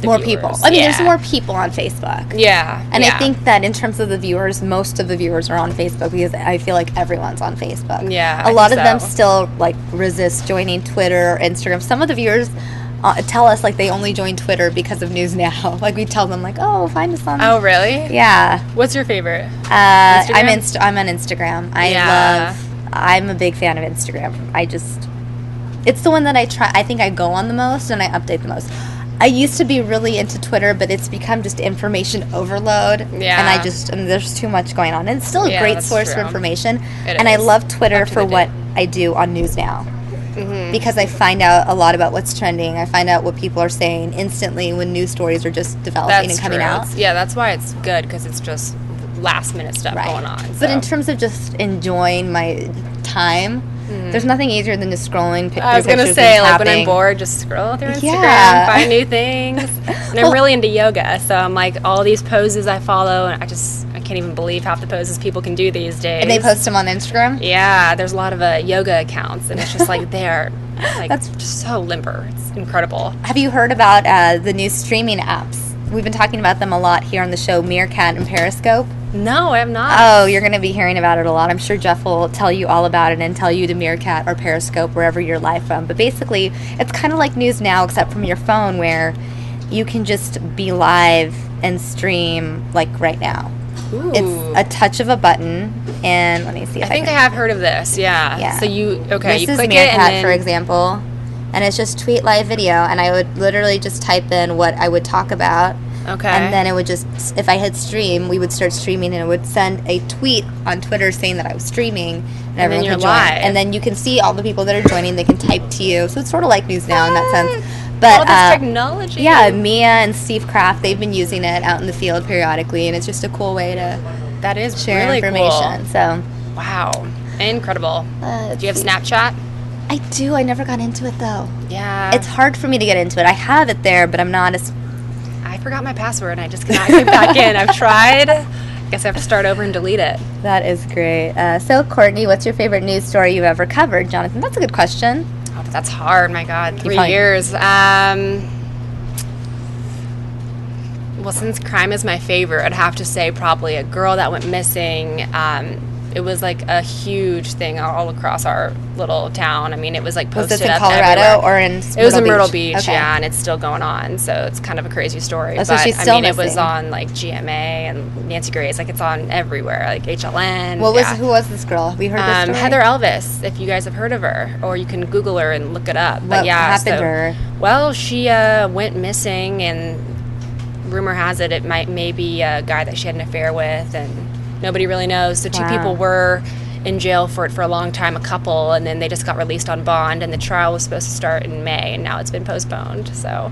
more people. I mean, there's more people on Facebook. Yeah. And I think that in terms of the viewers, most of the viewers are on Facebook because I feel like everyone's on Facebook. Yeah. A lot of them still resist joining Twitter or Instagram. Some of the viewers tell us they only join Twitter because of News Now. We tell them find us on. Oh, really? Yeah. What's your favorite? I'm on Instagram. I'm a big fan of Instagram. It's the one that I try. I think I go on the most and I update the most. I used to be really into Twitter, but it's become just information overload. Yeah. And there's too much going on. And it's still a great source of information. And I love Twitter for what I do on News Now. Mm-hmm. Because I find out a lot about what's trending. I find out what people are saying instantly when news stories are just developing and coming out. Yeah, that's why it's good, because it's just last minute stuff going on. So. But in terms of just enjoying my time, there's nothing easier than just scrolling through pictures. I was going to say, when I'm bored, just scroll through Instagram, find new things. And I'm really into yoga, so I'm all these poses I follow, and I can't even believe half the poses people can do these days. And they post them on Instagram? Yeah, there's a lot of yoga accounts, and it's just they're Like, That's just so limber. It's incredible. Have you heard about the new streaming apps? We've been talking about them a lot here on the show, Meerkat and Periscope. No, I have not. Oh, you're going to be hearing about it a lot. I'm sure Jeff will tell you all about it and tell you to Meerkat or Periscope, wherever you're live from. But basically, it's kind of like News Now, except from your phone, where you can just be live and stream like right now. Ooh. It's a touch of a button, and let me see if I think I have heard of this. Yeah. So you This you is click Meerkat, it, and then, for example, and it's just tweet live video, and I would literally just type in what I would talk about. Okay. And then it would just, if I hit stream, we would start streaming, and it would send a tweet on Twitter saying that I was streaming, and everyone then you're could join. live. And then you can see all the people that are joining. They can type to you, so it's sort of like News Now in that sense. But all this technology. yeah, Mia and Steve Kraft, they've been using it out in the field periodically, and it's just a cool way to That is share really information. cool. So Wow, incredible. Do you have Snapchat? I do. I never got into it though. Yeah. It's hard for me to get into it. I have it there, but I'm not as. I forgot my password and I just cannot get back in. I've tried. I guess I have to start over and delete it. That is great. So, Courtney, what's your favorite news story you've ever covered? Jonathan, that's a good question. Oh, but that's hard. My God, 3 probably- years. Well, since crime is my favorite, I'd have to say probably a girl that went missing. It was like a huge thing all across our little town. I mean, it was like Was posted this in up Colorado everywhere. or in It was in Myrtle Beach, Okay. yeah, and it's still going on. So it's kind of a crazy story. Oh, so but she's I still mean, it was missing. on like GMA and Nancy Grace. Like it's on everywhere, like HLN. Who was this girl? Have we heard this story? Heather Elvis, if you guys have heard of her, or you can Google her and look it up. What But yeah, happened to her? Well, she went missing, and rumor has it may be a guy that she had an affair with, and nobody really knows. So two Wow. people were in jail for it for a long time, a couple, and then they just got released on bond, and the trial was supposed to start in May, and now it's been postponed. So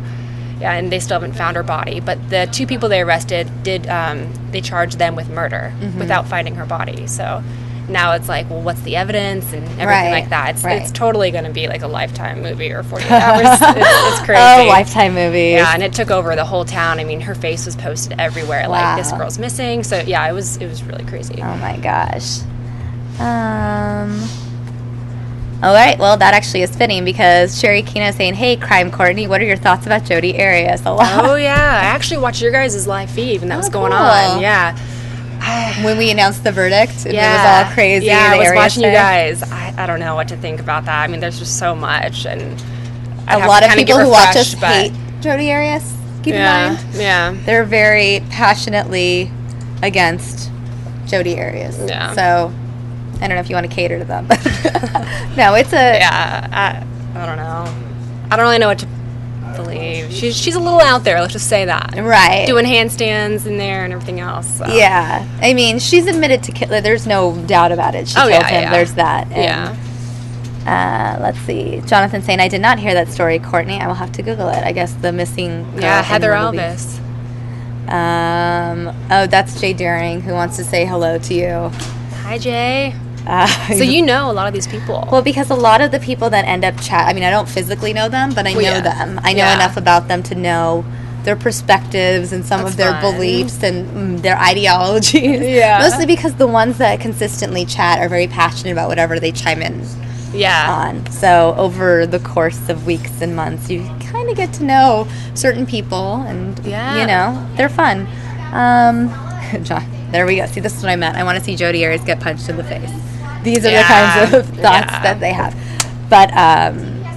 yeah, and they still haven't found her body. But the two people they arrested they charged them with murder without finding her body. So now it's like, well, what's the evidence and everything Right, like that. right. It's totally going to be like a Lifetime movie or 48 hours. It's crazy. Oh, Lifetime movies. Yeah, and it took over the whole town. I mean, her face was posted everywhere. Wow. Like, this girl's missing. So yeah, it was really crazy. Oh my gosh. All right. Well, that actually is fitting because Sherry Kino saying, "Hey, Crime Courtney, what are your thoughts about Jodi Arias?" Oh yeah, I actually watched your guys' live feed when that was going cool. on. Yeah. When we announced the verdict, and Yeah. it was all crazy. Yeah, the I was Arias watching you thing. guys. I don't know what to think about that. I mean, there's just so much, and A lot of people who watch us hate Jodi Arias. Keep in mind, Yeah. they're very passionately against Jodi Arias. Yeah. So I don't know if you want to cater to them, but no, it's a Yeah. I don't know. I don't really know what to believe. She's a little out there. Let's just say that. right. Doing handstands in there and everything else. So. Yeah, I mean, she's admitted to kill. There's no doubt about it. She Oh, killed yeah, him. yeah. There's that. Yeah. Let's see. Jonathan saying, I did not hear that story, Courtney. I will have to Google it. I guess the missing girl Yeah, in Heather Myrtle Beach. Elvis. Oh, that's Jay Daring who wants to say hello to you. Hi, Jay. So you know a lot of these people. Well, because a lot of the people that end up I mean, I don't physically know them, but I know yeah. them. I know Yeah. enough about them to know their perspectives and some That's of their fun. beliefs and their ideologies. Yeah. Mostly because the ones that consistently chat are very passionate about whatever they chime in Yeah. on. So over the course of weeks and months, you kind of get to know certain people, and Yeah. you know, they're fun. John, there we go. See, this is what I meant. I want to see Jodi Arias get punched in the face. These are the kinds of thoughts that they have. But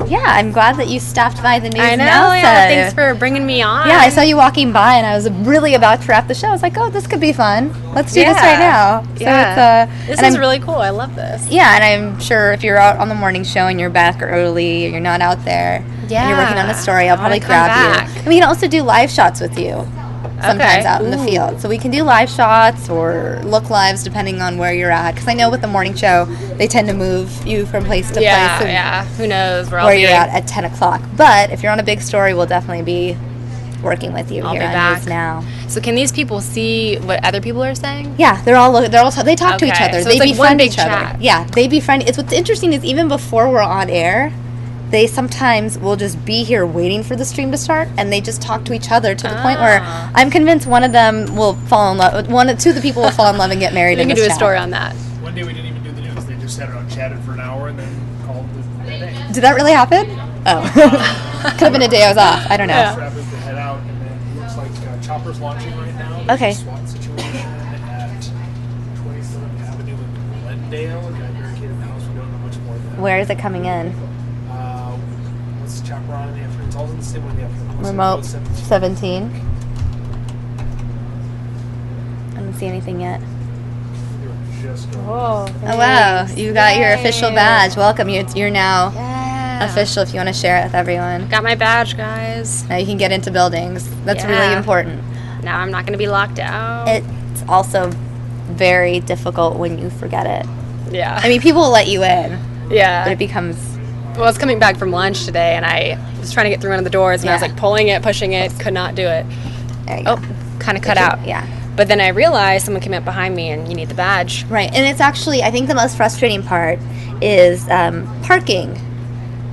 yeah, I'm glad that you stopped by the News I know. Now. Yeah. Thanks for bringing me on. Yeah, I saw you walking by, and I was really about to wrap the show. I was like, "Oh, this could be fun. Let's do this right now." So Yeah. it's, This is really cool. I love this. yeah, and I'm sure if you're out on the morning show and you're back early, or you're not out there, and you're working on a story, I'll I wanna probably come grab back. you. And we can also do live shots with you sometimes Okay. out in the field. So we can do live shots or look lives depending on where you're at. Because I know with the morning show, they tend to move you from place to Yeah, place. And yeah. Who knows where I'll where be. you're at 10 o'clock. But if you're on a big story, we'll definitely be working with you I'll here be on back. News Now. So can these people see what other people are saying? Yeah, they talk to each Okay, other. so They it's like one befriend big each other. chat. Yeah, they befriend. It's what's interesting is even before we're on air, they sometimes will just be here waiting for the stream to start, and they just talk to each other to the point where I'm convinced one of them will fall in love. Two of the people will fall in love and get married. We in can this do a chat. story on that. One day we didn't even do the news. They just sat around, chatted for an hour, and then called the day. Did that really happen? Oh. Could have been a day I was off. I don't know. Yeah. To head out, and then it looks like Chopper's launching right now. There's Okay. a SWAT situation at 27th Avenue in Glendale. A guy barricaded the house. We don't know much more than that. Where is it coming in? What's Chopper on in the afternoon? It's all in the same one in the afternoon. Remote 17. I don't see anything yet. Oh, oh wow, you got your official badge. Welcome. You're now official if you want to share it with everyone. Got my badge, guys. Now you can get into buildings. That's really important. Now I'm not going to be locked out. It's also very difficult when you forget it. Yeah. I mean, people will let you in. Yeah. But it becomes... Well, I was coming back from lunch today, and I was trying to get through one of the doors, and I was like pulling it, pushing it, could not do it. There you go. Kind of cut out. Yeah. But then I realized someone came up behind me, and you need the badge. Right. And it's actually, I think the most frustrating part is parking.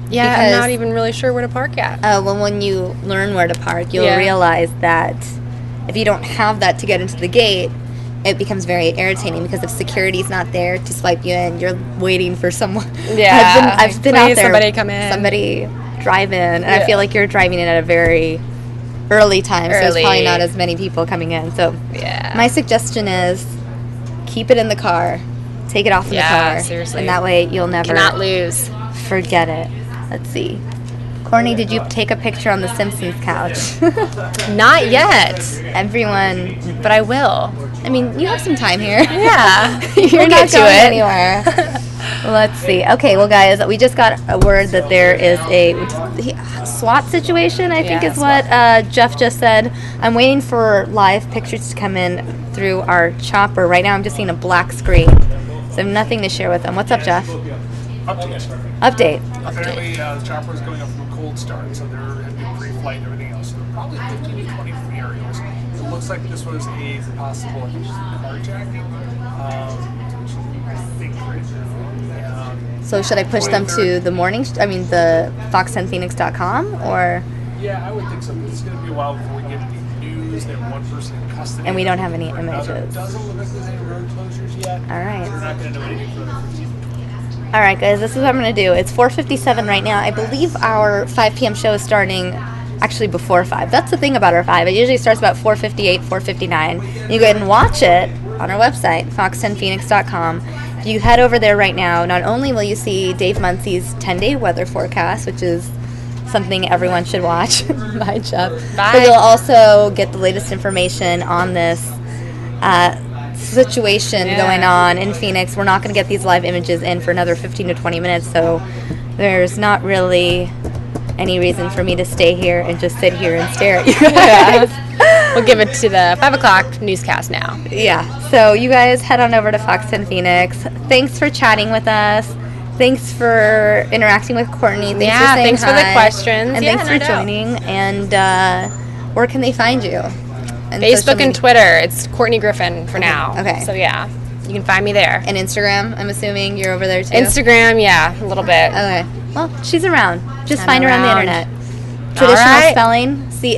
Yeah, I'm not even really sure where to park at. Well, when you learn where to park, you'll realize that if you don't have that to get into the gate, it becomes very irritating because if security's not there to swipe you in, you're waiting for someone. Yeah. I've been out there. Somebody come in. Somebody drive in. And I feel like you're driving in at a very early time, so there's probably not as many people coming in. So my suggestion is keep it in the car. Take it off in the car. Seriously. And that way you'll never cannot lose. Forget it. Let's see. Courtney, did you take a picture on the Simpsons couch? Not yet. Everyone, but I will. I mean, you have some time here. Yeah. You're not going anywhere. Let's see. Okay, well, guys, we just got a word that there is a SWAT situation, I think is what Jeff just said. I'm waiting for live pictures to come in through our chopper. Right now, I'm just seeing a black screen, so I have nothing to share with them. What's up, Jeff? Update. Apparently, the chopper is going up from a cold start, so they're having pre-flight and everything else. So they're probably 15 to 20 from aerials. It looks like this was a possible carjacking, which I think right now. So should I push them to the the FOX10Phoenix.com or? Yeah, I would think so. It's going to be a while before we get the news that one person in custody. And we don't have any images. It doesn't look like there's any road closures yet. All right. So we're not going to know anything for the 15 to 20. All right, guys, this is what I'm going to do. It's 4:57 right now. I believe our 5 p.m. show is starting actually before 5. That's the thing about our 5. It usually starts about 4:58, 4:59. You go ahead and watch it on our website, fox10phoenix.com. If you head over there right now, not only will you see Dave Muncie's 10-day weather forecast, which is something everyone should watch. Bye, Jeff. Bye. But you'll also get the latest information on this situation going on in Phoenix. We're not going to get these live images in for another 15 to 20 minutes, so there's not really any reason for me to stay here and just sit here and stare at you guys. We'll give it to the 5 o'clock newscast now. Yeah, so you guys head on over to Fox 10 Phoenix. Thanks for chatting with us. Thanks for interacting with Courtney. Thanks for saying thanks hi. for the questions. And thanks for joining. And where can they find you? Facebook and Twitter. It's Courtney Griffin for now. Okay. So yeah, you can find me there. And Instagram, I'm assuming you're over there too? Instagram, yeah, a little bit. Okay. Well, she's around. Just find her on the internet. Traditional spelling, Courtney.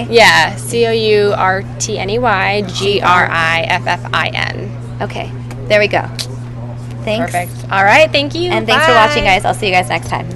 Yeah, COURTNEY, GRIFFIN. Okay. There we go. Thanks. Perfect. All right, thank you. And thanks for watching, guys. I'll see you guys next time.